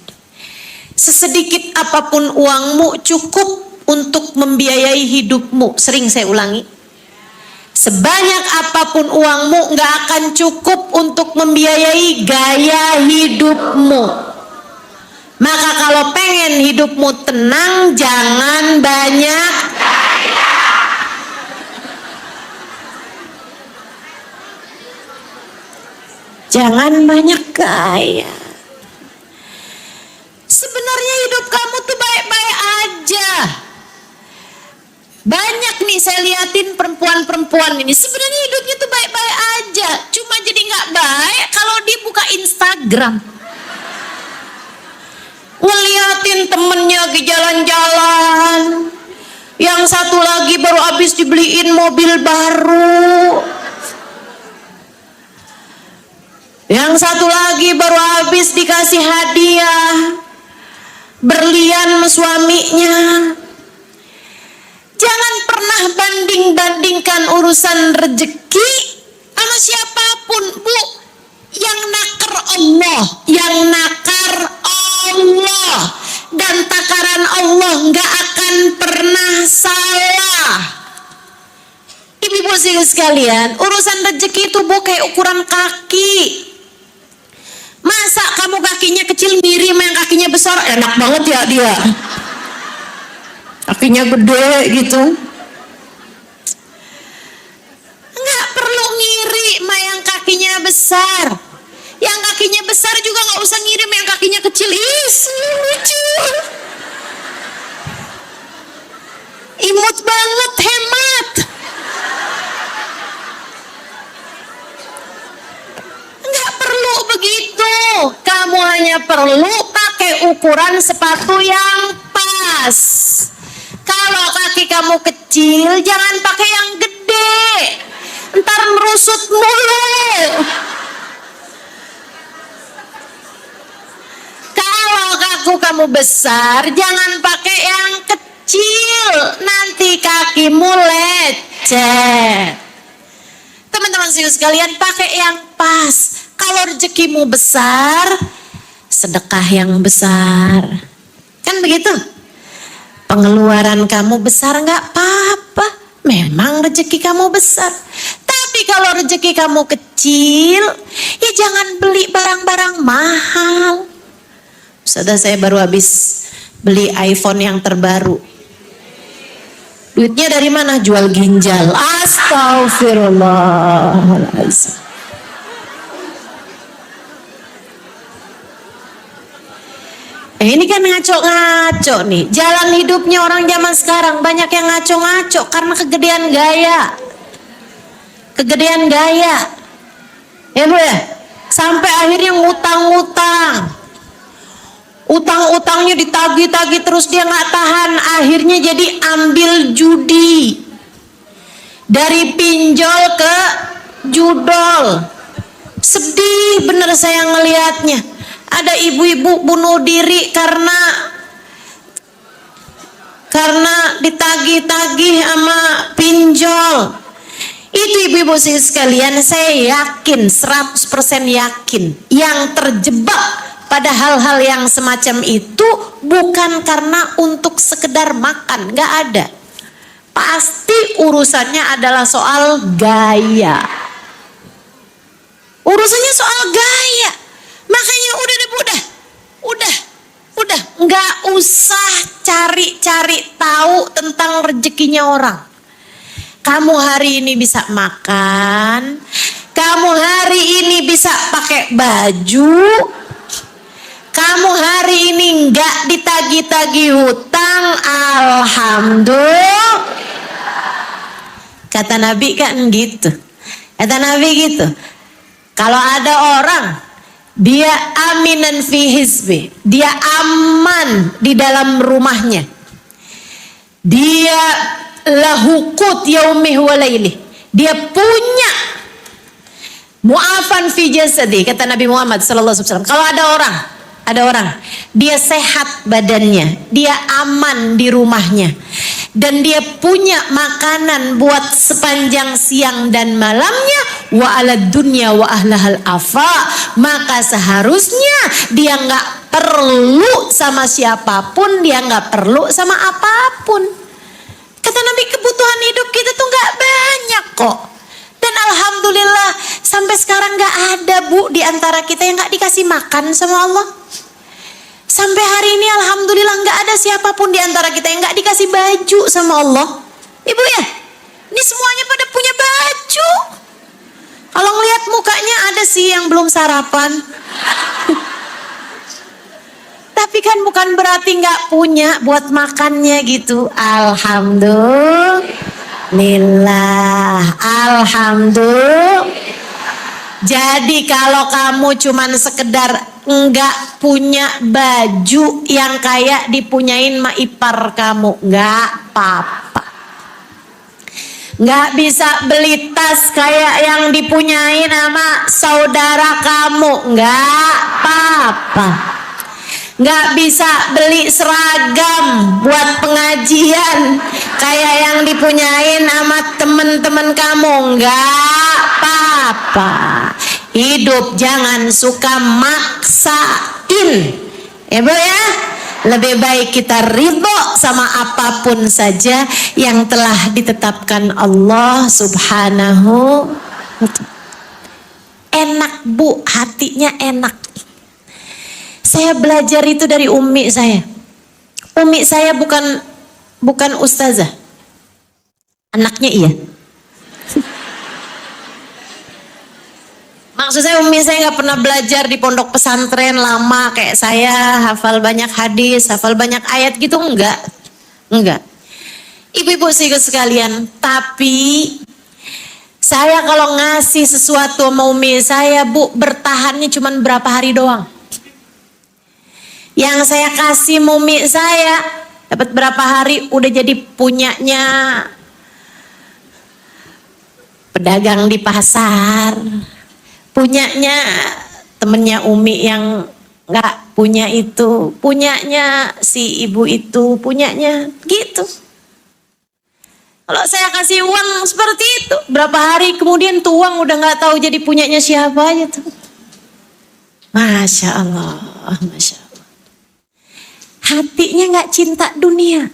Sesedikit apapun uangmu cukup untuk membiayai hidupmu. Sering saya ulangi, sebanyak apapun uangmu nggak akan cukup untuk membiayai gaya hidupmu. Maka kalau pengen hidupmu tenang, jangan banyak gaya. Jangan banyak gaya. Sebenarnya hidup kamu tuh baik-baik aja. Banyak nih saya liatin perempuan-perempuan ini, sebenarnya hidupnya tuh baik-baik aja, cuma jadi nggak baik kalau dia buka Instagram, ngeliatin temennya ke jalan-jalan, yang satu lagi baru habis dibeliin mobil baru. Yang satu lagi baru habis dikasih hadiah berlian sama suaminya. Jangan pernah banding-bandingkan urusan rezeki sama siapapun, Bu. Yang nakar Allah, yang nakar Allah, dan takaran Allah nggak akan pernah salah. Ibu-ibu sekalian, urusan rezeki itu, Bu, kayak ukuran kaki. Masa kamu kakinya kecil mirip sama yang kakinya besar? Enak banget ya dia, kakinya gede gitu. Nggak perlu ngiri sama yang kakinya besar. Yang kakinya besar juga nggak usah ngiri sama yang kakinya kecil. Ih, lucu, imut banget, hemat. Nggak perlu begitu. Kamu hanya perlu pakai ukuran sepatu yang pas. Kalau kaki kamu kecil, jangan pakai yang gede, ntar merusut mulu. Kalau kaki kamu besar, jangan pakai yang kecil, nanti kakimu lecet. Teman-teman sekalian, pakai yang pas. Kalau rezekimu besar, sedekah yang besar. Kan begitu? Pengeluaran kamu besar nggak apa-apa. Memang rezeki kamu besar. Tapi kalau rezeki kamu kecil, ya jangan beli barang-barang mahal. Ustazah, saya baru habis beli iPhone yang terbaru. Duitnya dari mana? Jual ginjal. Astagfirullahaladzim. Ini kan ngaco-ngaco nih. Jalan hidupnya orang zaman sekarang banyak yang ngaco-ngaco karena kegedean gaya. Kegedean gaya. Ya Bu ya? Sampai akhirnya ngutang-ngutang. Utang-utangnya ditagih-tagih terus, dia nggak tahan. Akhirnya jadi ambil judi. Dari pinjol ke judol. Sedih bener saya ngelihatnya. Ada ibu-ibu bunuh diri karena ditagih-tagih sama pinjol. Itu ibu-ibu sekalian, saya yakin, 100% yakin, yang terjebak pada hal-hal yang semacam itu bukan karena untuk sekedar makan, nggak ada. Pasti urusannya adalah soal gaya. Urusannya soal gaya. Makanya udah, nggak usah cari-cari tahu tentang rezekinya orang. Kamu hari ini bisa makan, kamu hari ini bisa pakai baju, kamu hari ini nggak ditagi-tagi hutang, alhamdulillah. Kata Nabi kan gitu. Kata Nabi gitu. Kalau ada orang dia aminan fi hizbi, dia aman di dalam rumahnya, dia lahu qut yaumih wa lailih, dia punya mu'afan fi jasadi, kata Nabi Muhammad sallallahu alaihi wasallam. Kalau ada orang dia sehat badannya, dia aman di rumahnya, dan dia punya makanan buat sepanjang siang dan malamnya, wa alad dunya wa ahlahal afa, maka seharusnya dia nggak perlu sama siapapun, dia nggak perlu sama apapun. Kata Nabi, kebutuhan hidup kita tuh nggak banyak kok, dan alhamdulillah sampai sekarang nggak ada, Bu, di antara kita yang nggak dikasih makan sama Allah. Sampai hari ini alhamdulillah nggak ada siapapun di antara kita yang nggak dikasih baju sama Allah. Ibu ya, ini semuanya pada punya baju. Kalau ngelihat mukanya ada sih yang belum sarapan. Tapi kan bukan berarti nggak punya buat makannya gitu. Alhamdulillah, alhamdulillah. Jadi kalau kamu cuman sekedar nggak punya baju yang kayak dipunyain ma ipar kamu, nggak apa-apa. Nggak bisa beli tas kayak yang dipunyain sama saudara kamu, nggak apa-apa. Nggak bisa beli seragam buat pengajian kayak yang dipunyain sama temen-temen kamu, nggak apa-apa. Hidup jangan suka maksain, ya Bu ya. Lebih baik kita ridho sama apapun saja yang telah ditetapkan Allah Subhanahu wa ta'ala. Enak Bu, hatinya enak. Saya belajar itu dari umi saya. Umi saya bukan ustazah. Anaknya iya. Maksud saya umi saya nggak pernah belajar di pondok pesantren lama kayak saya, hafal banyak hadis, hafal banyak ayat gitu, enggak. Ibu-ibu sekalian, tapi saya kalau ngasih sesuatu sama umi saya, Bu, bertahannya cuma berapa hari doang. Yang saya kasih umi saya dapat berapa hari udah jadi punyanya pedagang di pasar, punyanya temennya umi yang nggak punya itu, punyanya si ibu itu, punyanya gitu. Kalau saya kasih uang seperti itu, berapa hari kemudian tuh uang udah nggak tahu jadi punyanya siapa aja tuh. Masya Allah, Masya Allah. Hatinya nggak cinta dunia,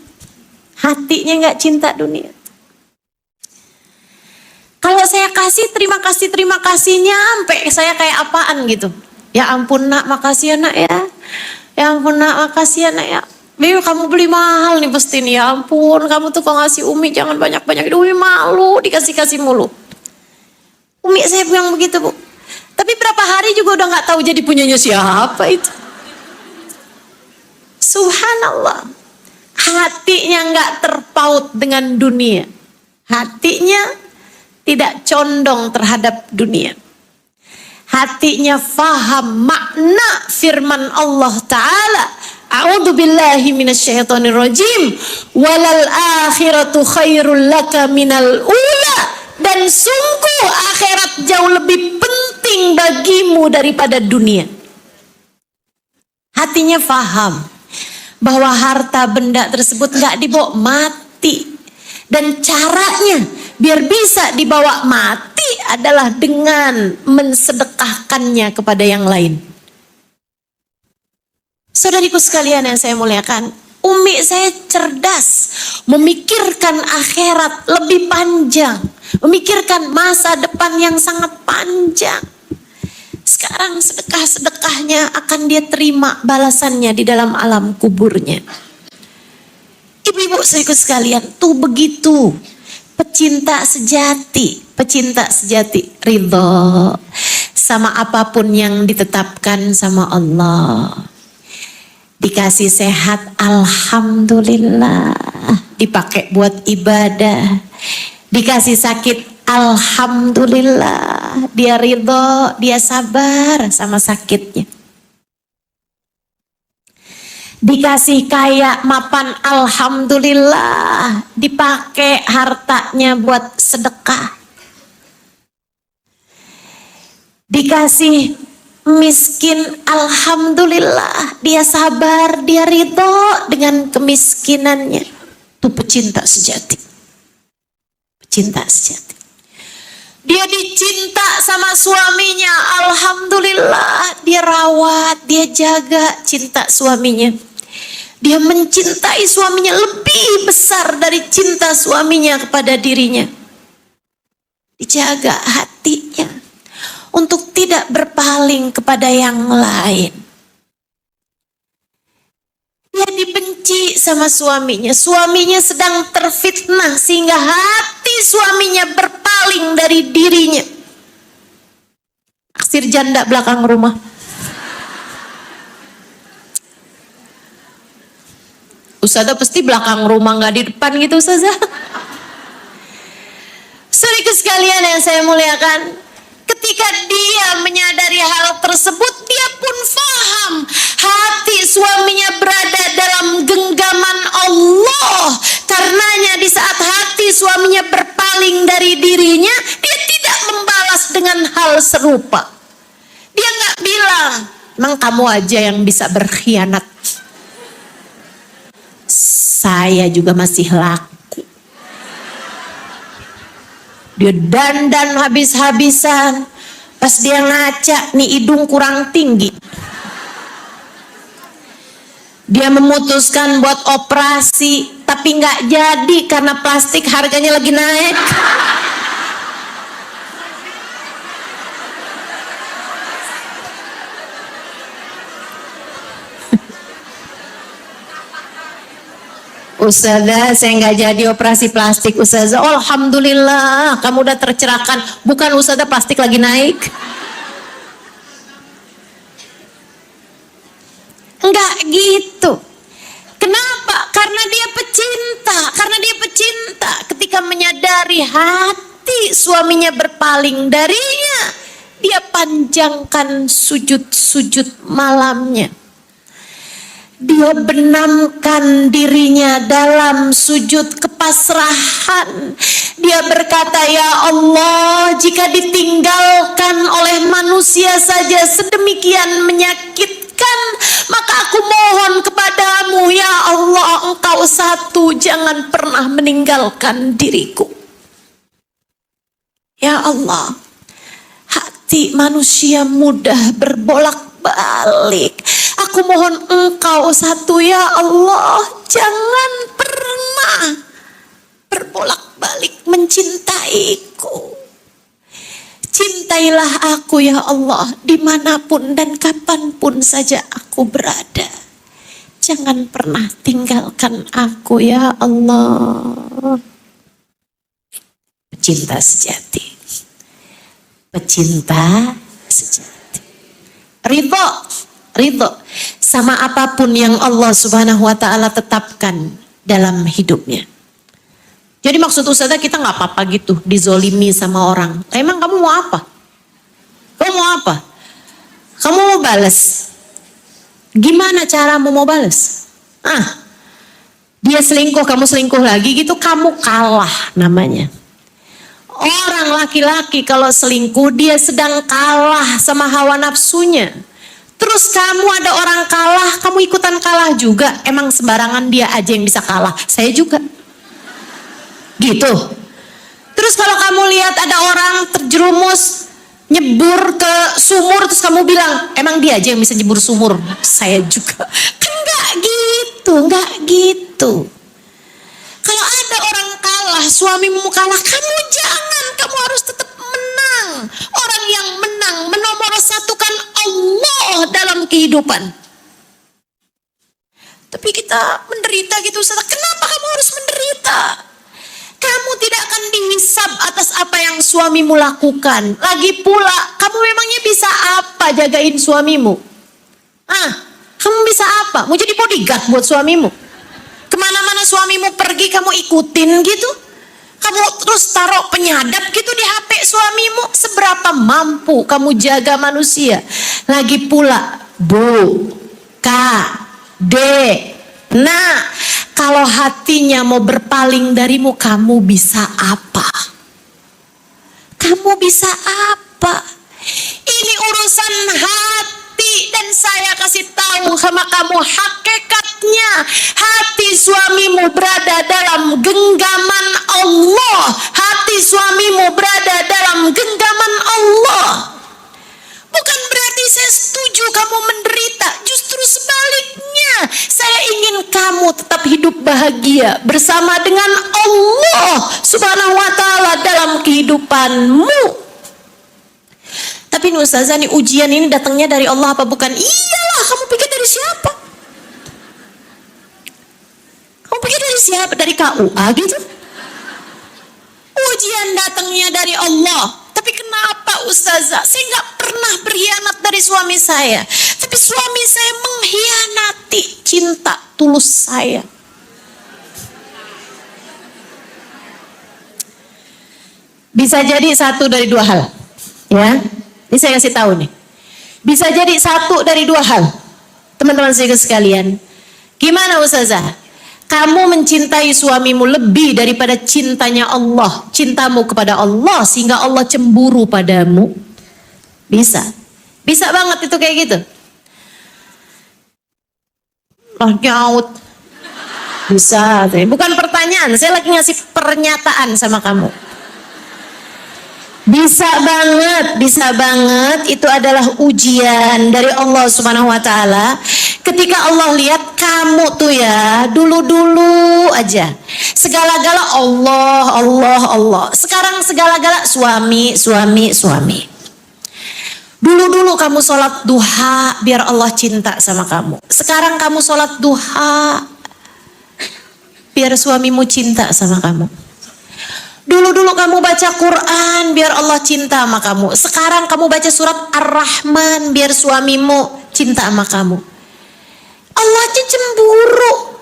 hatinya nggak cinta dunia. Kalau saya kasih terima kasihnya sampai saya kayak apaan gitu. Ya ampun nak, makasih ya nak ya. Ya ampun nak, makasih ya nak ya. Biu kamu beli mahal nih pasti nih, ya ampun kamu tuh kalau ngasih umi jangan banyak-banyak. Umi malu dikasih-kasih mulu. Umi saya bilang begitu Bu. Tapi berapa hari juga udah nggak tahu jadi punyanya siapa itu. Subhanallah. Hatinya nggak terpaut dengan dunia. Hatinya tidak condong terhadap dunia. Hatinya faham makna firman Allah Ta'ala. A'udzu billahi minasyaitonir rajim. Walal akhiratu khairul laka minal ula. Dan sungguh akhirat jauh lebih penting bagimu daripada dunia. Hatinya faham bahwa harta benda tersebut nggak dibawa mati. Dan caranya biar bisa dibawa mati adalah dengan mensedekahkannya kepada yang lain. Saudariku sekalian yang saya muliakan, umi saya cerdas, memikirkan akhirat lebih panjang, memikirkan masa depan yang sangat panjang. Sekarang sedekah-sedekahnya akan dia terima balasannya di dalam alam kuburnya. Ibu-ibu sekalian, tuh begitu. Pecinta sejati ridho sama apapun yang ditetapkan sama Allah. Dikasih sehat, alhamdulillah, dipakai buat ibadah. Dikasih sakit, alhamdulillah, dia ridho, dia sabar sama sakitnya. Dikasih kaya, mapan, alhamdulillah, dipakai hartanya buat sedekah. Dikasih miskin, alhamdulillah, dia sabar, dia ridho dengan kemiskinannya. Itu pecinta sejati. Pecinta sejati. Dia dicinta sama suaminya, alhamdulillah, dia rawat, dia jaga cinta suaminya. Dia mencintai suaminya lebih besar dari cinta suaminya kepada dirinya. Dijaga hatinya untuk tidak berpaling kepada yang lain. Dia dibenci sama suaminya. Suaminya sedang terfitnah sehingga hati suaminya berpaling dari dirinya. Aksir janda belakang rumah. Ustazah pasti belakang rumah, nggak di depan gitu Ustazah. Saudaraku sekalian yang saya muliakan, ketika dia menyadari hal tersebut, dia pun faham hati suaminya berada dalam genggaman Allah. Karenanya di saat hati suaminya berpaling dari dirinya, dia tidak membalas dengan hal serupa. Dia nggak bilang, emang kamu aja yang bisa berkhianat. Saya juga masih laku. Dia dandan habis-habisan. Pas dia ngaca, nih hidung kurang tinggi. Dia memutuskan buat operasi, tapi nggak jadi karena plastik harganya lagi naik. Ustazah, saya nggak jadi operasi plastik. Ustazah, oh, alhamdulillah, kamu udah tercerahkan. Bukan Ustazah, plastik lagi naik. Enggak gitu. Kenapa? Karena dia pecinta. Karena dia pecinta. Ketika menyadari hati suaminya berpaling darinya, dia panjangkan sujud-sujud malamnya. Dia benamkan dirinya dalam sujud kepasrahan. Dia berkata, ya Allah, jika ditinggalkan oleh manusia saja sedemikian menyakitkan, maka aku mohon kepadamu, ya Allah, Engkau satu, jangan pernah meninggalkan diriku. Ya Allah, hati manusia mudah berbolak-balik. Aku mohon Engkau satu, ya Allah, jangan pernah berbolak-balik mencintaiku. Cintailah aku, ya Allah, dimanapun dan kapanpun saja aku berada. Jangan pernah tinggalkan aku, ya Allah. Pecinta sejati. Pecinta sejati. Ridho sama apapun yang Allah Subhanahu wa ta'ala tetapkan dalam hidupnya. Jadi maksud Ustazah, kita nggak apa-apa gitu dizolimi sama orang. Emang kamu mau apa? Kamu mau apa? Kamu mau balas? Gimana caramu mau balas? Dia selingkuh, kamu selingkuh lagi gitu, kamu kalah namanya. Orang laki-laki kalau selingkuh, dia sedang kalah sama hawa nafsunya. Terus kamu ada orang kalah, kamu ikutan kalah juga. Emang sembarangan dia aja yang bisa kalah, saya juga. Gitu. Terus kalau kamu lihat ada orang terjerumus nyebur ke sumur, terus kamu bilang, emang dia aja yang bisa nyebur sumur, saya juga. Kan nggak gitu. Kalau ada orang kalah, suamimu kalah, kamu jangan, kamu harus tetap menang. Orang yang menang menomorsatukan Allah dalam kehidupan. Tapi kita menderita gitu, Ustaz. Kenapa kamu harus menderita? Kamu tidak akan dihisab atas apa yang suamimu lakukan. Lagi pula, kamu memangnya bisa apa jagain suamimu? Kamu bisa apa? Mau jadi bodyguard buat suamimu? Kemana-mana suamimu pergi, kamu ikutin gitu? Kamu terus taruh penyadap gitu di HP suamimu? Seberapa mampu kamu jaga manusia? Lagi pula, Bu, Kak, Dek, nah, kalau hatinya mau berpaling darimu, kamu bisa apa? Kamu bisa apa? Ini urusan hati, dan saya kasih tahu sama kamu hakikatnya. Hati suamimu berada dalam genggaman Allah. Hati suamimu berada dalam genggaman Allah. Bukan berarti saya setuju kamu menderita, justru sebaliknya. Saya ingin kamu tetap hidup bahagia bersama dengan Allah Subhanahu wa ta'ala dalam kehidupanmu. Tapi Ustazah, nih ujian ini datangnya dari Allah apa bukan? Iyalah, kamu pikir dari siapa? Kamu pikir dari siapa? Dari KUA gitu? Ujian datangnya dari Allah. Tapi kenapa Ustazah? Saya nggak pernah berkhianat dari suami saya. Tapi suami saya mengkhianati cinta tulus saya. Bisa jadi satu dari dua hal. Ya, ini saya kasih tahu nih. Bisa jadi satu dari dua hal. Teman-teman saya sekalian. Gimana Ustazah? kamu mencintai suamimu lebih daripada cintanya Allah, cintamu kepada Allah, sehingga Allah cemburu padamu? Bisa. Bisa banget itu kayak gitu. Loh nyaut. Bisa. Bukan pertanyaan, saya lagi ngasih pernyataan sama kamu. Bisa banget. Itu adalah ujian dari Allah Subhanahu wa taala. Ketika Allah lihat kamu tuh ya, dulu-dulu aja segala-gala Allah. Sekarang segala-gala suami. Dulu kamu sholat duha biar Allah cinta sama kamu. Sekarang kamu sholat duha biar suamimu cinta sama kamu. Dulu kamu baca Quran biar Allah cinta sama kamu. Sekarang kamu baca surat Ar-Rahman biar suamimu cinta sama kamu. Allah aja cemburu.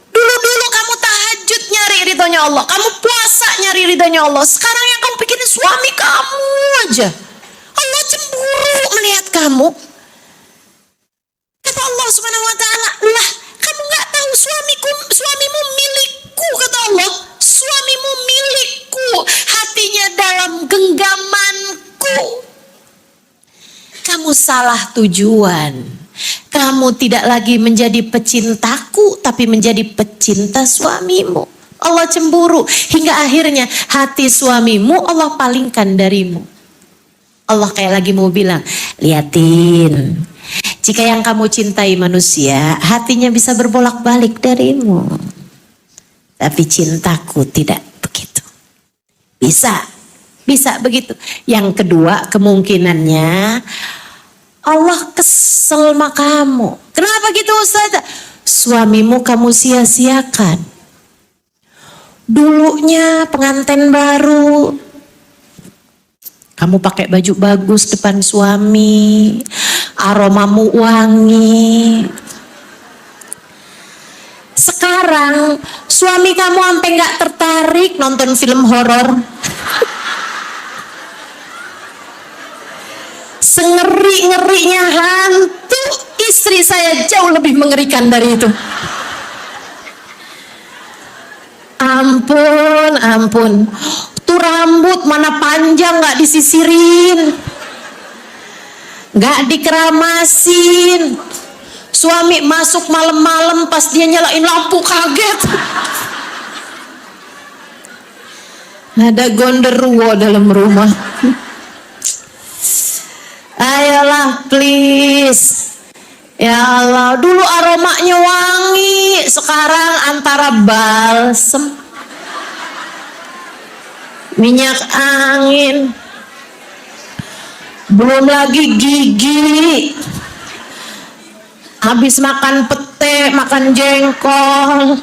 Dulu kamu tahajud nyari ridhonya Allah. Kamu puasa nyari ridhonya Allah. Sekarang yang kamu pikirin suami kamu aja. Allah cemburu melihat kamu. Kata Allah Subhanahu wa taala, "Lah, kamu enggak tahu suamimu milikku," kata Allah. Suamimu milikku, hatinya dalam genggamanku. Kamu salah tujuan. Kamu tidak lagi menjadi pecintaku, tapi menjadi pecinta suamimu. Allah cemburu hingga akhirnya hati suamimu Allah palingkan darimu. Allah kayak lagi mau bilang, liatin, jika yang kamu cintai manusia, hatinya bisa berbolak-balik darimu. Tapi cintaku tidak begitu. Bisa begitu. Yang kedua kemungkinannya Allah kesel sama kamu. Kenapa gitu Ustaz? Suamimu kamu sia-siakan. Dulunya pengantin baru, kamu pakai baju bagus depan suami, aromamu wangi. Sekarang suami kamu sampai nggak tertarik nonton film horor. Sengeri-ngerinya hantu, istri saya jauh lebih mengerikan dari itu. Ampun. Tuh rambut mana panjang nggak disisirin, nggak dikeramasin. Suami masuk malam-malam pas dia nyalain lampu kaget. Ada gonderuwo dalam rumah. Ayolah please. Ya Allah, dulu aromanya wangi, sekarang antara balsem, minyak angin, belum lagi gigi. Habis makan pete, makan jengkol.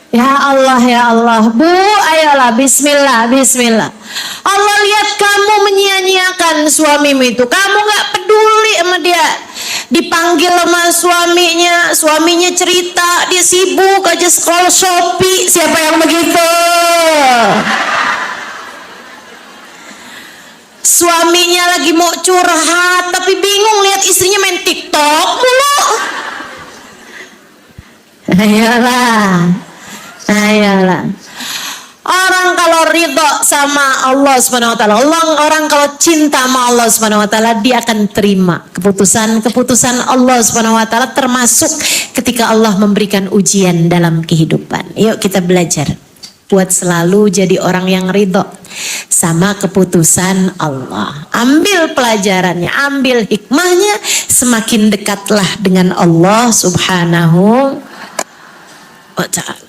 Ya Allah. Bu, ayolah bismillah. Allah lihat kamu menyia-nyiakan suamimu itu. Kamu gak peduli sama dia. Dipanggil sama suaminya cerita, dia sibuk aja scroll Shopee. Siapa yang begitu? Suaminya lagi mau curhat tapi bingung lihat istrinya main TikTok mulu. Ayolah. Orang kalau ridho sama Allah Subhanahu wa taala, orang kalau cinta sama Allah Subhanahu wa taala, dia akan terima keputusan Allah Subhanahu wa taala, termasuk ketika Allah memberikan ujian dalam kehidupan. Yuk kita belajar buat selalu jadi orang yang ridho sama keputusan Allah. Ambil pelajarannya, ambil hikmahnya, semakin dekatlah dengan Allah Subhanahu wa ta'ala.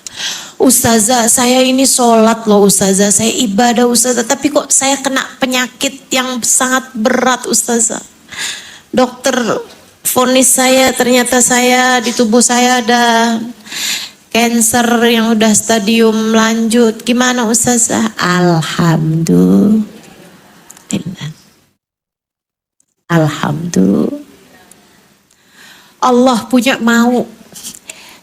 Ustazah, saya ini sholat loh Ustazah, saya ibadah Ustazah, tapi kok saya kena penyakit yang sangat berat Ustazah. Dokter vonis saya, ternyata saya di tubuh saya ada cancer yang udah stadium lanjut. Gimana Ustazah? Alhamdulillah. Allah punya mau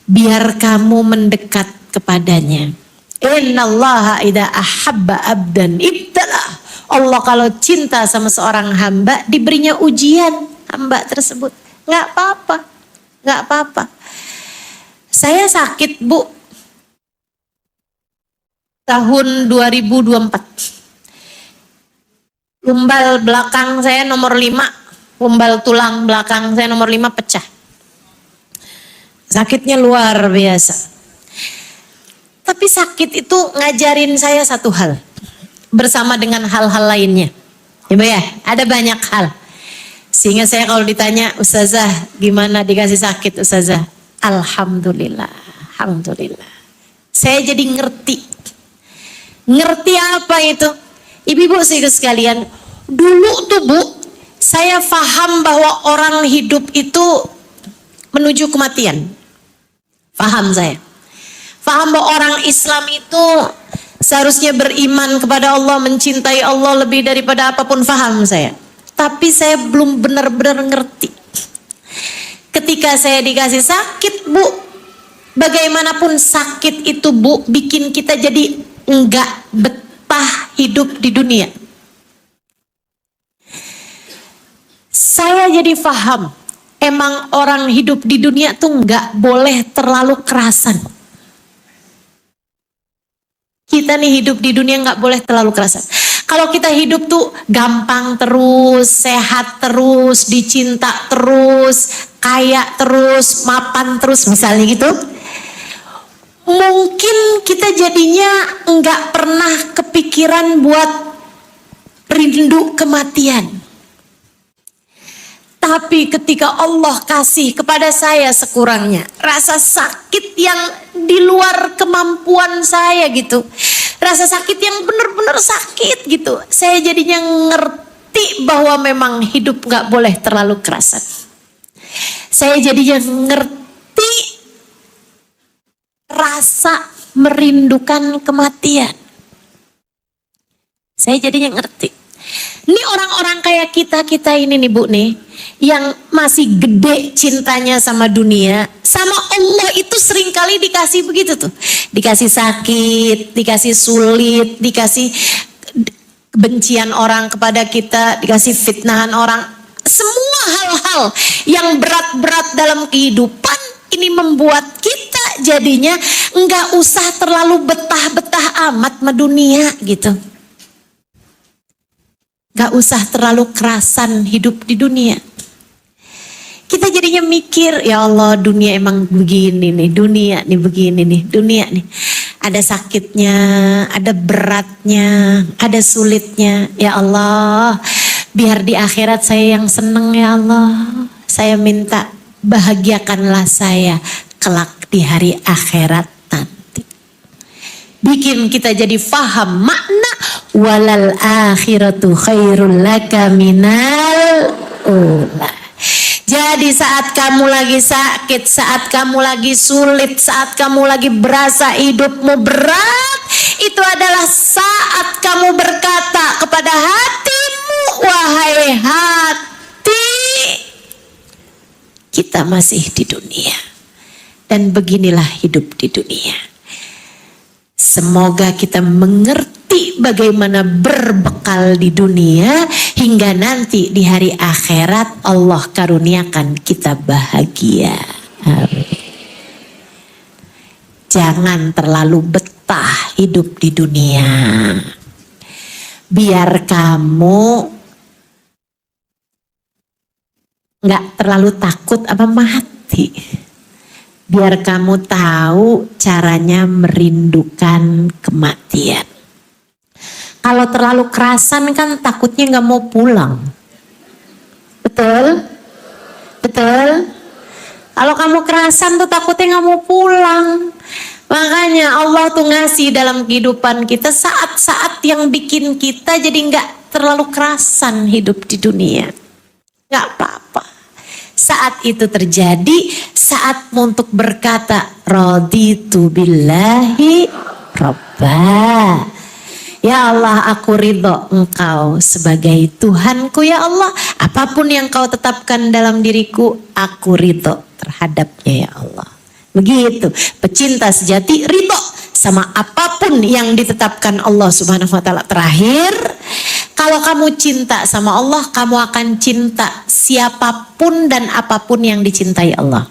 biar kamu mendekat kepadanya. Innallaha idza ahabba abdan ibtala. Allah kalau cinta sama seorang hamba, diberinya ujian hamba tersebut. Nggak apa-apa. Saya sakit, Bu, tahun 2024. Lumbal belakang saya nomor 5, lumbal tulang belakang saya nomor 5 pecah. Sakitnya luar biasa. Tapi sakit itu ngajarin saya satu hal, bersama dengan hal-hal lainnya. Ibu ya, ada banyak hal. Sehingga saya kalau ditanya, Ustazah gimana dikasih sakit Ustazah? Alhamdulillah, Alhamdulillah. Saya jadi ngerti. Ngerti apa itu? Ibu-ibu sekalian, dulu tuh Bu, saya paham bahwa orang hidup itu menuju kematian. Paham saya. Paham bahwa orang Islam itu seharusnya beriman kepada Allah, mencintai Allah lebih daripada apapun, paham saya. Tapi saya belum benar-benar ngerti. Ketika saya dikasih sakit, Bu, bagaimanapun sakit itu, Bu, bikin kita jadi enggak betah hidup di dunia. Saya jadi paham, emang orang hidup di dunia tuh enggak boleh terlalu kerasan. Kita nih hidup di dunia nggak boleh terlalu kerasan. Kalau kita hidup tuh gampang terus, sehat terus, dicinta terus, kaya terus, mapan terus, misalnya gitu. Mungkin kita jadinya nggak pernah kepikiran buat rindu kematian. Tapi ketika Allah kasih kepada saya sekurangnya rasa sakit yang di luar kemampuan saya gitu, rasa sakit yang benar-benar sakit gitu, saya jadinya ngerti bahwa memang hidup nggak boleh terlalu kerasan. Saya jadinya ngerti rasa merindukan kematian. Saya jadinya ngerti. Ini orang-orang kayak kita ini nih Bu nih, yang masih gede cintanya sama dunia, sama Allah itu seringkali dikasih begitu tuh. Dikasih sakit, dikasih sulit, dikasih kebencian orang kepada kita, dikasih fitnahan orang. Semua hal-hal yang berat-berat dalam kehidupan ini membuat kita jadinya nggak usah terlalu betah-betah amat sama dunia gitu. Gak usah terlalu kerasan hidup di dunia. Kita jadinya mikir, ya Allah dunia emang begini nih, dunia nih begini nih, dunia nih. Ada sakitnya, ada beratnya, ada sulitnya. Ya Allah, biar di akhirat saya yang seneng ya Allah. Saya minta bahagiakanlah saya kelak di hari akhirat nanti. Bikin kita jadi faham makna walal akhiratu khairul laka minal ula. Jadi saat kamu lagi sakit, saat kamu lagi sulit, saat kamu lagi berasa hidupmu berat, itu adalah saat kamu berkata kepada hatimu, wahai hati, kita masih di dunia dan beginilah hidup di dunia. Semoga kita mengerti bagaimana berbekal di dunia hingga nanti di hari akhirat Allah karuniakan kita bahagia. Amin. Jangan terlalu betah hidup di dunia. Biar kamu nggak terlalu takut apa mati. Biar kamu tahu caranya merindukan kematian. Kalau terlalu kerasan kan takutnya nggak mau pulang. Betul? Betul? Kalau kamu kerasan tuh takutnya nggak mau pulang. Makanya Allah tuh ngasih dalam kehidupan kita saat-saat yang bikin kita jadi nggak terlalu kerasan hidup di dunia. Nggak apa-apa. Saat itu terjadi, saatmu untuk berkata, raditu billahi rabba. Ya Allah, aku ridho Engkau sebagai Tuhanku ya Allah. Apapun yang Kau tetapkan dalam diriku, aku ridho terhadapnya ya Allah. Begitu, pecinta sejati ridho sama apapun yang ditetapkan Allah Subhanahu wa taala. Terakhir, kalau kamu cinta sama Allah, kamu akan cinta siapapun dan apapun yang dicintai Allah.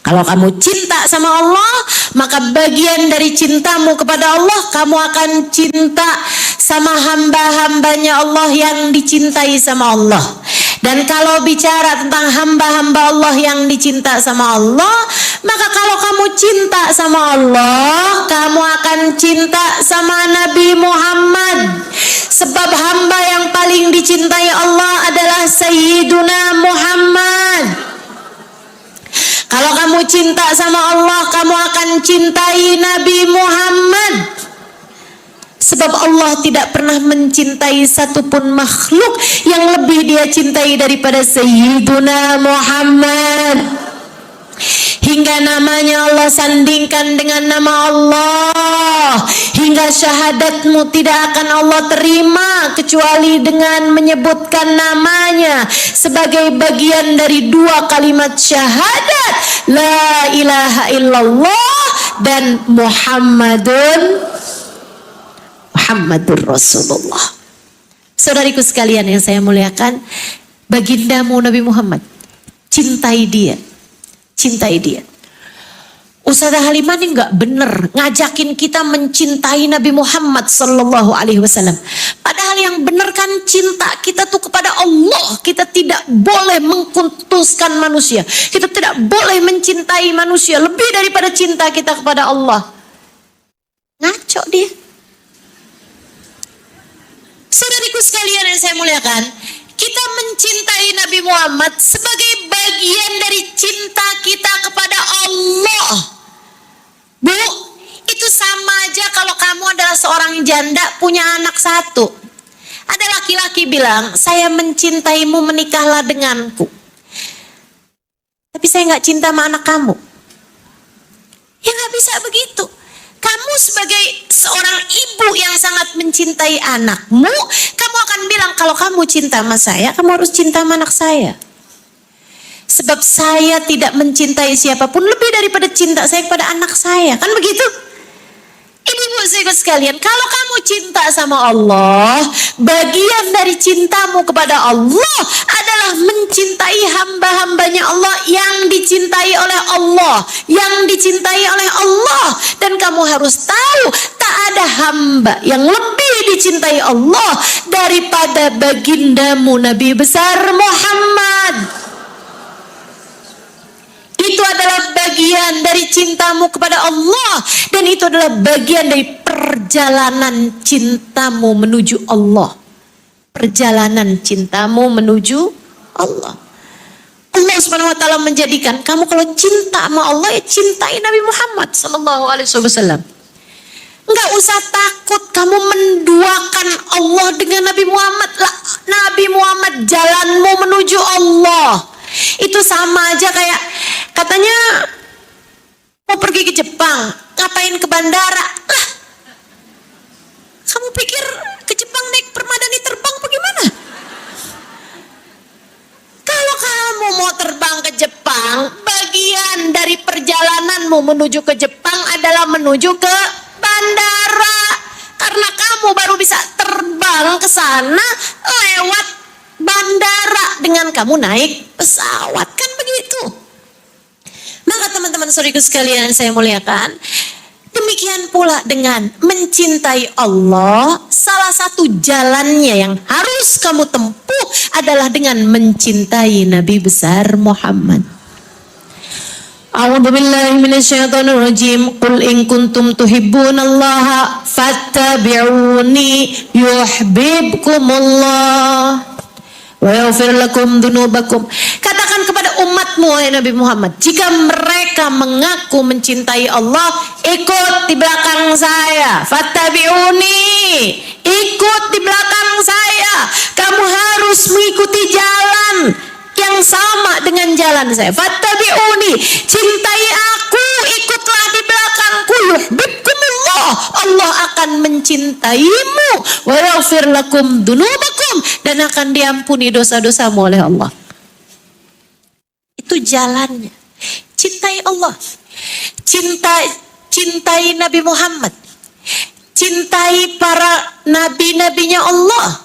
Kalau kamu cinta sama Allah, maka bagian dari cintamu kepada Allah, kamu akan cinta sama hamba-hambanya Allah yang dicintai sama Allah. Dan kalau bicara tentang hamba-hamba Allah yang dicinta sama Allah, maka kalau kamu cinta sama Allah, kamu akan cinta sama Nabi Muhammad. Sebab hamba yang paling dicintai Allah adalah Sayyiduna Muhammad. Kalau kamu cinta sama Allah, kamu akan cintai Nabi Muhammad. Sebab Allah tidak pernah mencintai satupun makhluk yang lebih dia cintai daripada Sayyiduna Muhammad. Hingga namanya Allah sandingkan dengan nama Allah. Hingga syahadatmu tidak akan Allah terima kecuali dengan menyebutkan namanya sebagai bagian dari dua kalimat syahadat, la ilaha illallah dan Muhammadur Rasulullah. Saudariku sekalian yang saya muliakan, bagindamu Nabi Muhammad, cintai dia. Cintai dia. Ustazah Halimah ini nggak bener ngajakin kita mencintai Nabi Muhammad Sallallahu Alaihi Wasallam. Padahal yang bener kan cinta kita tuh kepada Allah. Kita tidak boleh mengkultuskan manusia. Kita tidak boleh mencintai manusia lebih daripada cinta kita kepada Allah. Ngaco dia. Saudariku sekalian yang saya muliakan, kita mencintai Nabi Muhammad sebagai bagian dari cinta kita kepada Allah. Bu, itu sama aja kalau kamu adalah seorang janda punya anak satu. Ada laki-laki bilang, saya mencintaimu, menikahlah denganku. Tapi saya nggak cinta sama anak kamu. Ya nggak bisa begitu. Kamu sebagai seorang ibu yang sangat mencintai anakmu, kamu akan bilang kalau kamu cinta sama saya, kamu harus cinta sama anak saya. Sebab saya tidak mencintai siapapun lebih daripada cinta saya kepada anak saya. Kan begitu? Ibu-ibu sekalian, kalau kamu cinta sama Allah, bagian dari cintamu kepada Allah adalah mencintai hamba-hambanya Allah yang dicintai oleh Allah, yang dicintai oleh Allah. Dan kamu harus tahu, tak ada hamba yang lebih dicintai Allah daripada bagindamu Nabi besar Muhammad. Itu adalah bagian dari cintamu kepada Allah, dan itu adalah bagian dari perjalanan cintamu menuju Allah. Perjalanan cintamu menuju Allah. Allah Subhanahu wa taala menjadikan kamu kalau cinta sama Allah, ya cintai Nabi Muhammad sallallahu alaihi wasallam. Enggak usah takut kamu menduakan Allah dengan Nabi Muhammad. Nabi Muhammad jalanmu menuju Allah. Itu sama aja kayak katanya mau pergi ke Jepang, ngapain ke bandara? Lah, kamu pikir ke Jepang naik permadani terbang bagaimana? Kalau kamu mau terbang ke Jepang, bagian dari perjalananmu menuju ke Jepang adalah menuju ke bandara. Karena kamu baru bisa terbang ke sana lewat bandara dengan kamu naik pesawat, kan begitu. Maka teman-teman saudaraku sekalian saya muliakan, demikian pula dengan mencintai Allah, salah satu jalannya yang harus kamu tempuh adalah dengan mencintai Nabi besar Muhammad. A'udzu billahi minasyaitonir rajim. Qul in kuntum tuhibbunallaha fattabi'uni yuhibbukumullah wa yaghfir lakum dzunubakum. Katakan kepada umatmu wahai Nabi Muhammad, jika mereka mengaku mencintai Allah, ikut di belakang saya. Fattabi'uni, ikut di belakang saya. Kamu harus mengikuti jalan yang sama dengan jalan saya. Fattabi'uni, cintai aku, ikutlah di belakangku. Yuhibbukumullah, Allah akan mencintaimu. Wa yaghfir lakum dzunubakum, dan akan diampuni dosa-dosamu oleh Allah. Itu jalannya. Cintai Allah. Cintai Nabi Muhammad. Cintai para nabi-nabinya Allah.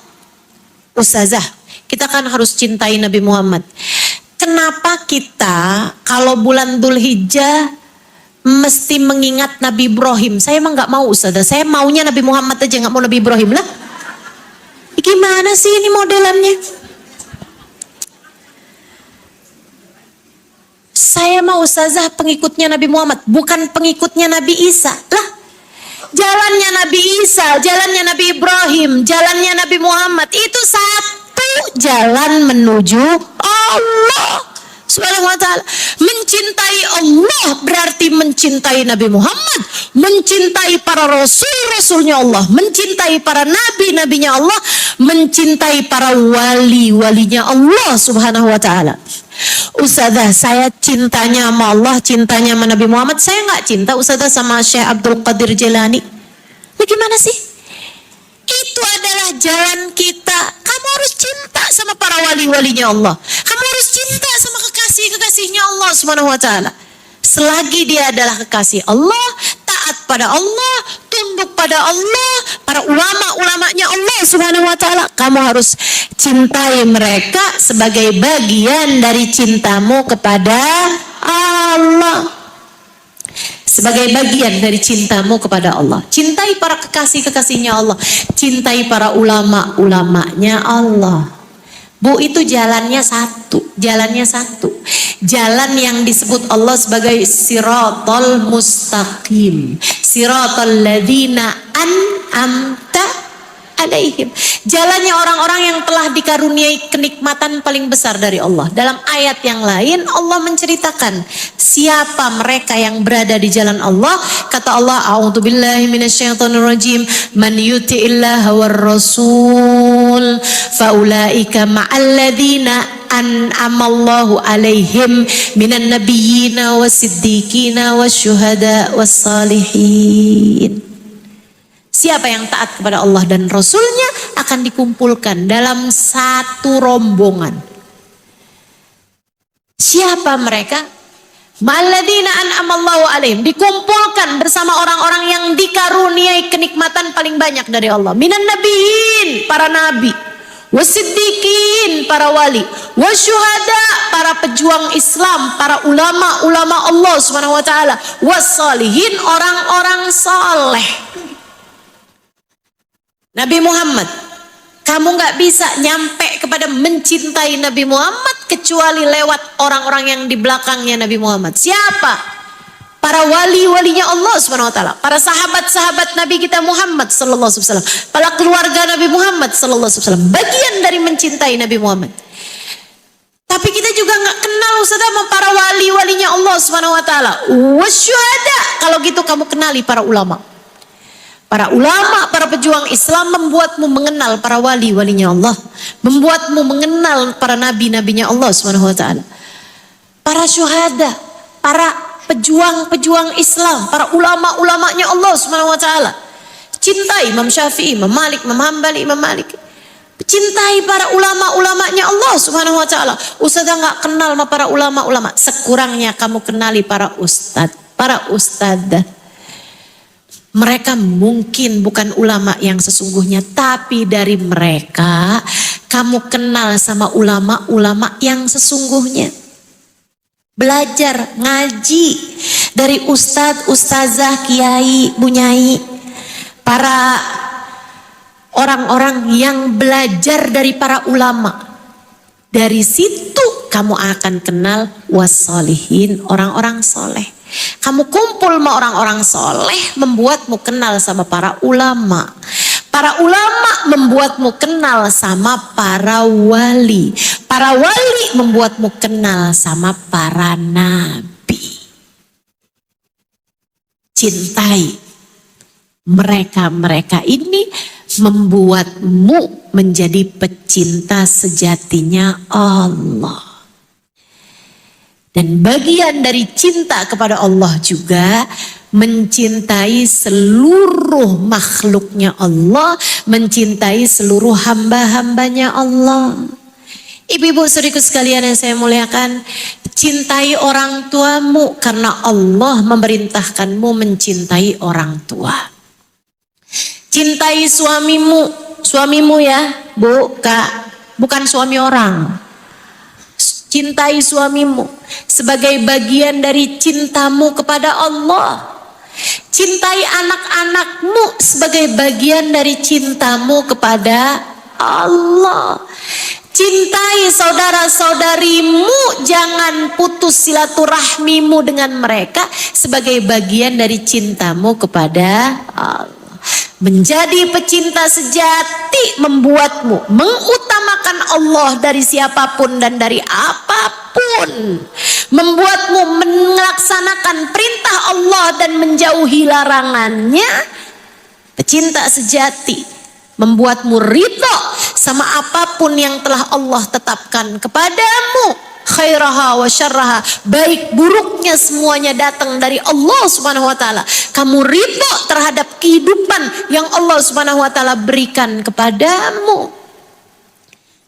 Ustazah, kita kan harus cintai Nabi Muhammad. kenapa kita kalau bulan Dzulhijjah mesti mengingat Nabi Ibrahim? Saya emang nggak mau Ustazah, saya maunya Nabi Muhammad aja, nggak mau Nabi Ibrahim lah. Gimana sih ini modelannya? Saya mau Ustazah pengikutnya Nabi Muhammad, bukan pengikutnya Nabi Isa lah. Jalannya Nabi Isa, jalannya Nabi Ibrahim, jalannya Nabi Muhammad itu satu jalan menuju Allah Subhanahu wa ta'ala. Mencintai Allah berarti mencintai Nabi Muhammad, mencintai para rasul-rasulnya Allah, mencintai para nabi-nabinya Allah, mencintai para wali-walinya Allah Subhanahu wa ta'ala. Ustazah, saya cintanya sama Allah, cintanya sama Nabi Muhammad, saya nggak cinta Ustazah sama Syekh Abdul Qadir Jailani. Bagaimana sih? Itu adalah jalan kita. Kamu harus cinta sama para wali-walinya Allah. Kamu harus cinta sama kekasih-kekasihnya Allah Subhanahu wa ta'ala. Selagi dia adalah kekasih Allah, taat pada Allah, tunduk pada Allah, para ulama-ulamanya Allah Subhanahu wa ta'ala, kamu harus cintai mereka sebagai bagian dari cintamu kepada Allah. Sebagai bagian dari cintamu kepada Allah. Cintai para kekasih-kekasihnya Allah. Cintai para ulama-ulamanya Allah. Bu, itu jalannya satu. Jalannya satu. Jalan yang disebut Allah sebagai siratal mustaqim. Siratal ladzina an'amta alaihim. Jalannya orang-orang yang telah dikaruniai kenikmatan paling besar dari Allah. Dalam ayat yang lain Allah menceritakan siapa mereka yang berada di jalan Allah. Kata Allah, a'udzubillahi minasyaitonirrajim, man yuti'illaha war rasul faulaika ma'alladzina an'amallahu alaihim minan nabiyyina wasiddiqina wasyuhada wassalihin. Siapa yang taat kepada Allah dan Rasulnya akan dikumpulkan dalam satu rombongan. Siapa mereka? Ma'alladzina an'amallahu alaihim, dikumpulkan bersama orang-orang yang dikaruniai kenikmatan paling banyak dari Allah. Minan nabiyyin, para nabi, wasiddiqin, para wali, wasyuhada, para pejuang Islam, para ulama-ulama Allah Subhanahu wa taala, wassalihin, orang-orang saleh. Nabi Muhammad, kamu gak bisa nyampe kepada mencintai Nabi Muhammad kecuali lewat orang-orang yang di belakangnya Nabi Muhammad. Siapa? Para wali-walinya Allah Subhanahu wa taala, para sahabat-sahabat Nabi kita Muhammad sallallahu alaihi wasallam, para keluarga Nabi Muhammad sallallahu alaihi wasallam, bagian dari mencintai Nabi Muhammad. Tapi kita juga gak kenal Ustazah sama para wali-walinya Allah Subhanahu wa taala. Wasyuhada, kalau gitu kamu kenali para ulama. Para ulama, para pejuang Islam membuatmu mengenal para wali-walinya Allah, membuatmu mengenal para nabi-nabinya Allah Subhanahu wa taala. Para syuhada, para pejuang-pejuang Islam, para ulama-ulamanya Allah Subhanahu wa taala. Cintai Imam Syafi'i, Imam Malik, Imam Hambali, Imam Malik. Cintai para ulama-ulamanya Allah Subhanahu wa taala. Ustazah enggak kenal sama para ulama-ulama, sekurangnya kamu kenali para ustadz, para ustadzah. Mereka mungkin bukan ulama yang sesungguhnya, tapi dari mereka kamu kenal sama ulama-ulama yang sesungguhnya. Belajar ngaji dari ustadz, ustazah, kiai, bunyai, para orang-orang yang belajar dari para ulama. Dari situ kamu akan kenal wassalihin, orang-orang soleh. Kamu kumpul sama orang-orang soleh membuatmu kenal sama para ulama. Para ulama membuatmu kenal sama para wali. Para wali membuatmu kenal sama para nabi. Cintai mereka-mereka ini membuatmu menjadi pecinta sejatinya Allah. Dan bagian dari cinta kepada Allah juga mencintai seluruh makhluknya Allah, mencintai seluruh hamba-hambanya Allah. Ibu-ibu saudaraku sekalian yang saya muliakan, cintai orang tuamu karena Allah memerintahkanmu mencintai orang tua. Cintai suamimu ya, Bu, Kak, bukan suami orang. Cintai suamimu sebagai bagian dari cintamu kepada Allah. Cintai anak-anakmu sebagai bagian dari cintamu kepada Allah. Cintai saudara-saudarimu, jangan putus silaturahmimu dengan mereka sebagai bagian dari cintamu kepada Allah. Menjadi pecinta sejati membuatmu mengutamakan Allah dari siapapun dan dari apapun. Membuatmu melaksanakan perintah Allah dan menjauhi larangannya. Pecinta sejati membuatmu ridho sama apapun yang telah Allah tetapkan kepadamu. Khairaha wa syarraha, baik buruknya semuanya datang dari Allah Subhanahu wa taala. Kamu ridho terhadap kehidupan yang Allah Subhanahu wa taala berikan kepadamu.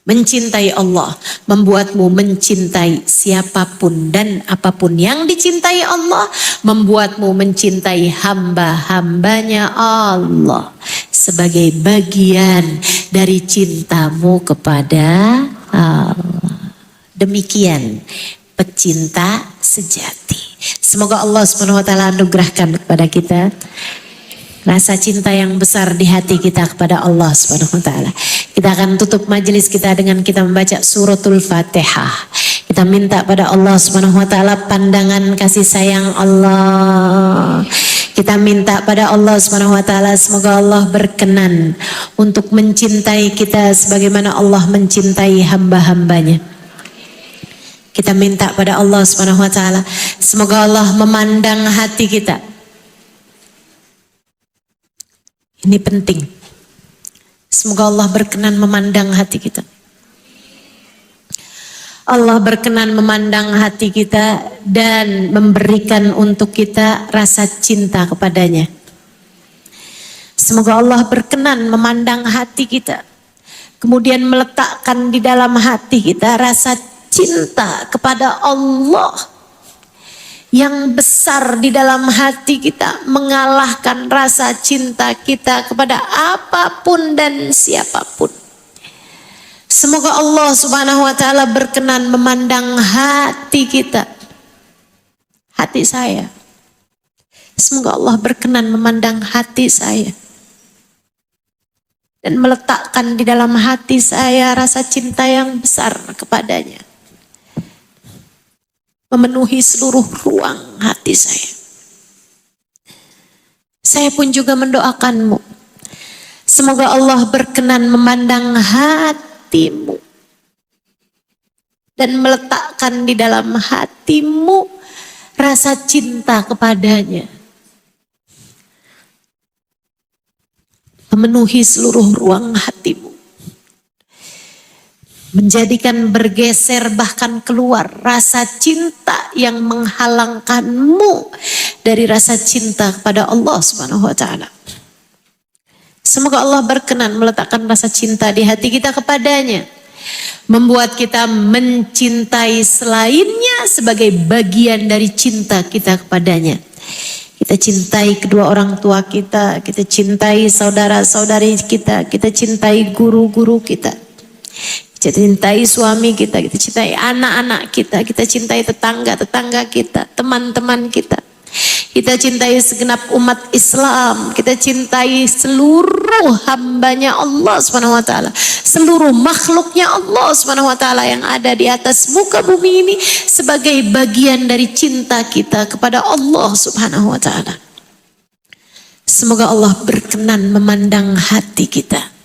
Mencintai Allah membuatmu mencintai siapapun dan apapun yang dicintai Allah, membuatmu mencintai hamba-hambanya Allah sebagai bagian dari cintamu kepada Allah. Demikian pecinta sejati. Semoga Allah Subhanahu wa taala anugerahkan kepada kita rasa cinta yang besar di hati kita kepada Allah Subhanahu wa taala. Kita akan tutup majelis kita dengan kita membaca suratul Fatihah. Kita minta pada Allah Subhanahu wa taala pandangan kasih sayang Allah. Kita minta pada Allah Subhanahu wa taala semoga Allah berkenan untuk mencintai kita sebagaimana Allah mencintai hamba-hambanya. Kita minta pada Allah Subhanahu wa taala semoga Allah memandang hati kita. Ini penting. Semoga Allah berkenan memandang hati kita. Allah berkenan memandang hati kita dan memberikan untuk kita rasa cinta kepadanya. Semoga Allah berkenan memandang hati kita. Kemudian meletakkan di dalam hati kita rasa cinta kepada Allah yang besar di dalam hati kita, mengalahkan rasa cinta kita kepada apapun dan siapapun. Semoga Allah Subhanahu wa taala berkenan memandang hati kita. Hati saya. Semoga Allah berkenan memandang hati saya. Dan meletakkan di dalam hati saya rasa cinta yang besar kepadanya. Memenuhi seluruh ruang hati saya. Saya pun juga mendoakanmu. Semoga Allah berkenan memandang hatimu. Dan meletakkan di dalam hatimu rasa cinta kepadanya. Memenuhi seluruh ruang hatimu. Menjadikan bergeser bahkan keluar rasa cinta yang menghalangkanmu dari rasa cinta kepada Allah Subhanahu wa taala. Semoga Allah berkenan meletakkan rasa cinta di hati kita kepadanya. Membuat kita mencintai selainnya sebagai bagian dari cinta kita kepadanya. Kita cintai kedua orang tua kita cintai saudara-saudari kita cintai guru-guru kita. Kita cintai suami kita cintai anak-anak kita cintai tetangga-tetangga kita, teman-teman kita. Kita cintai segenap umat Islam, kita cintai seluruh hambanya Allah Subhanahu wa taala, seluruh makhluknya Allah Subhanahu wa taala yang ada di atas muka bumi ini sebagai bagian dari cinta kita kepada Allah Subhanahu wa taala. Semoga Allah berkenan memandang hati kita.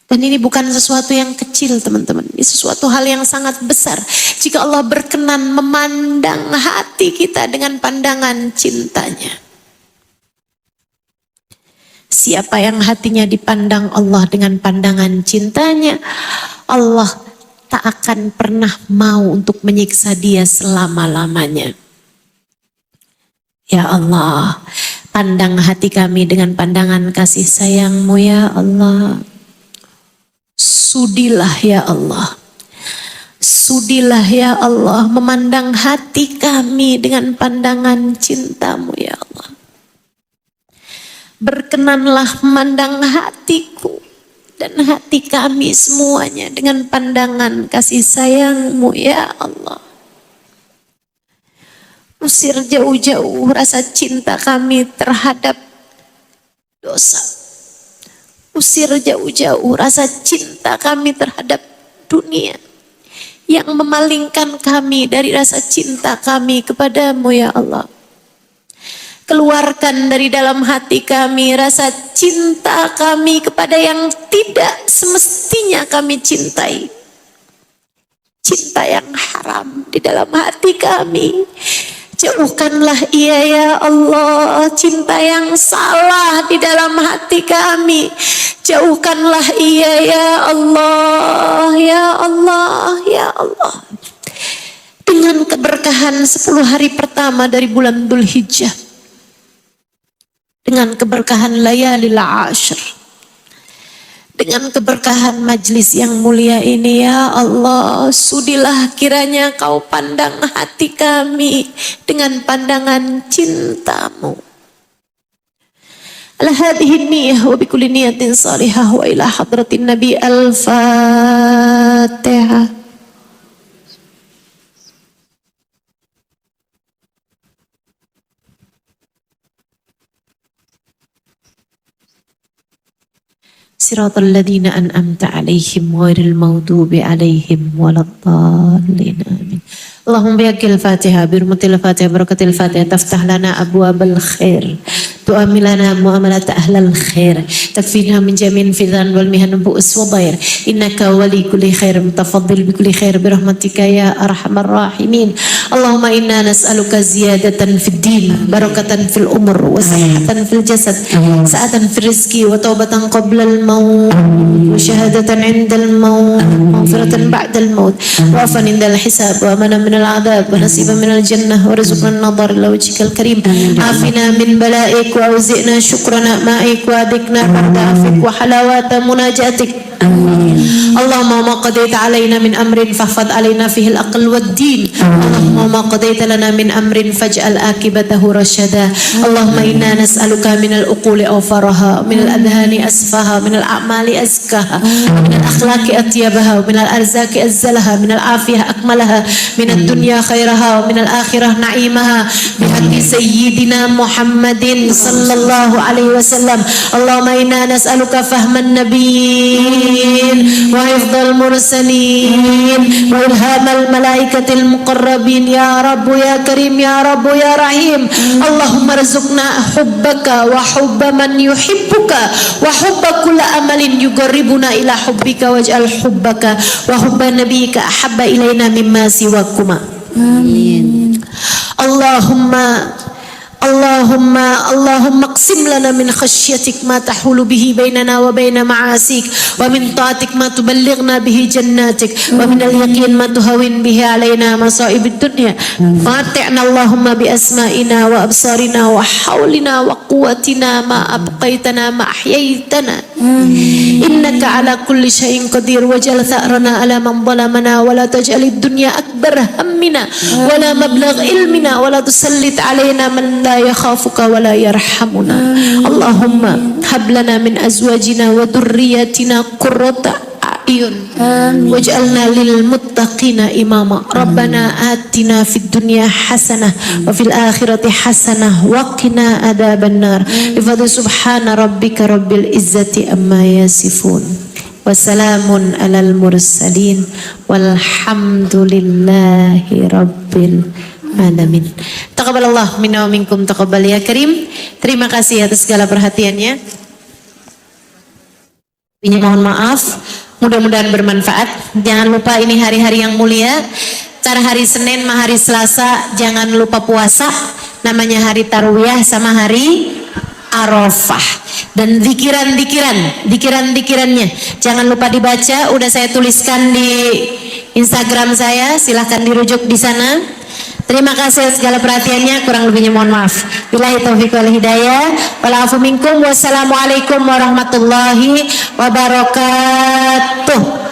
Dan ini bukan sesuatu yang kecil teman-teman. Ini sesuatu hal yang sangat besar. Jika Allah berkenan memandang hati kita dengan pandangan cintanya. Siapa yang hatinya dipandang Allah dengan pandangan cintanya, Allah tak akan pernah mau untuk menyiksa dia selama-lamanya. Ya Allah, pandang hati kami dengan pandangan kasih sayang-Mu ya Allah. Sudilah ya Allah. Sudilah ya Allah memandang hati kami dengan pandangan cinta-Mu ya Allah. Berkenanlah memandang hatiku dan hati kami semuanya dengan pandangan kasih sayang-Mu ya Allah. Usir jauh-jauh rasa cinta kami terhadap dosa. Usir jauh-jauh rasa cinta kami terhadap dunia yang memalingkan kami dari rasa cinta kami kepada-Mu ya Allah. Keluarkan dari dalam hati kami rasa cinta kami kepada yang tidak semestinya kami cintai. Cinta yang haram di dalam hati kami. Jauhkanlah ia ya Allah, cinta yang salah di dalam hati kami. Jauhkanlah ia ya Allah, ya Allah, ya Allah. Dengan keberkahan 10 hari pertama dari bulan Dzulhijjah. Dengan keberkahan layalil ashr. Dengan keberkahan majlis yang mulia ini ya Allah, sudilah kiranya Kau pandang hati kami dengan pandangan cinta-Mu. Ala hadhihi niyyah wa bikulli niyatin salihah wa ila hadratin Nabi al-Fatihah. Siratal ladzina an'amta 'alaihim ghairil maghdubi 'alaihim waladdallin. Amin. Allahumma bihaqqil Fatihah birmatil Fatihah barakatil Fatihah taftah lana abwabal khair. تؤمن لنا معاملة أهل الخير تكفينا من جميع الفتن والمحن والبؤس والضير إنك ولي كل خير متفضل بكل خير برحمتك يا أرحم الراحمين اللهم إنا نسألك زيادة في الدين بركة في الأمر وصحة في الجسد سعة في الرزق وتوبة قبل الموت وشهادة عند الموت مغفرة بعد الموت وعفا عند الحساب وأمنا من العذاب ونصيبا من الجنة ورزقنا النظر إلى وجهك الكريم عافنا من بلائك وأوزئنا شكر نعمائك وأذقنا برد عفوك وحلاوة مناجاتك اللهم ما قضيت علينا من أمر فاحفظ علينا فيه الأقل والدين اللهم ما قضيت لنا من أمر فاجعل عاقبته رشدا اللهم إنا نسألك من العقول أوفرها من الأذهان أسفها من الأعمال أزكاها من الأخلاق أطيبها ومن الأرزاق أزلها من العافية أكملها من الدنيا خيرها ومن الآخرة نعيمها بحق سيدنا محمد صلى الله عليه وسلم اللهم إنا نسألك فهم النبيين وحفظ المرسلين وإلهام الملائكة المقربين يا رب يا كريم يا رب يا رحيم اللهم ارزقنا حبك وحب من يحبك وحب كل أمل يقربنا إلى حبك واجعل حبك وحب نبيك أحب إلينا مما سواكما آمين اللهم اقسم لنا من خشيتك ما تحول به بيننا وبين معاصيك ومن طاعتك ما تبلغنا به جناتك ومن اليقين ما تهون به علينا مصائب الدنيا متعنا اللهم بأسمائنا وأبصارنا وحولنا وقوتنا ما أبقيتنا ما أحييتنا إنك على كل شيء قدير واجعل ثأرنا على من ظلمنا ولا تجعل الدنيا أكبر همنا ولا مبلغ علمنا ولا تسلط علينا من لا يخافك ولا يرحمنا اللهم هب لنا من أزواجنا وذرياتنا قرة أعين واجعلنا للمتقين إماما ربنا آتنا في الدنيا حسنة وفي الآخرة حسنة وقنا عذاب النار بفضل سبحان ربك رب العزة أما يصفون وسلام على المرسلين والحمد لله رب العالمين. Taqabbalallah minna wa minkum taqabbal ya karim. Terima kasih atas segala perhatiannya. Mohon maaf, mudah-mudahan bermanfaat. Jangan lupa ini hari-hari yang mulia. Cara hari Senin sama hari Selasa jangan lupa puasa. Namanya hari Tarwiyah sama hari Arafah. Dan dikiran-dikirannya jangan lupa dibaca. Udah saya tuliskan di Instagram saya, silahkan dirujuk di sana. Terima kasih segala perhatiannya, kurang lebihnya mohon maaf. Billahi taufiq wal hidayah. Wal afu minkum. Wassalamualaikum warahmatullahi wabarakatuh.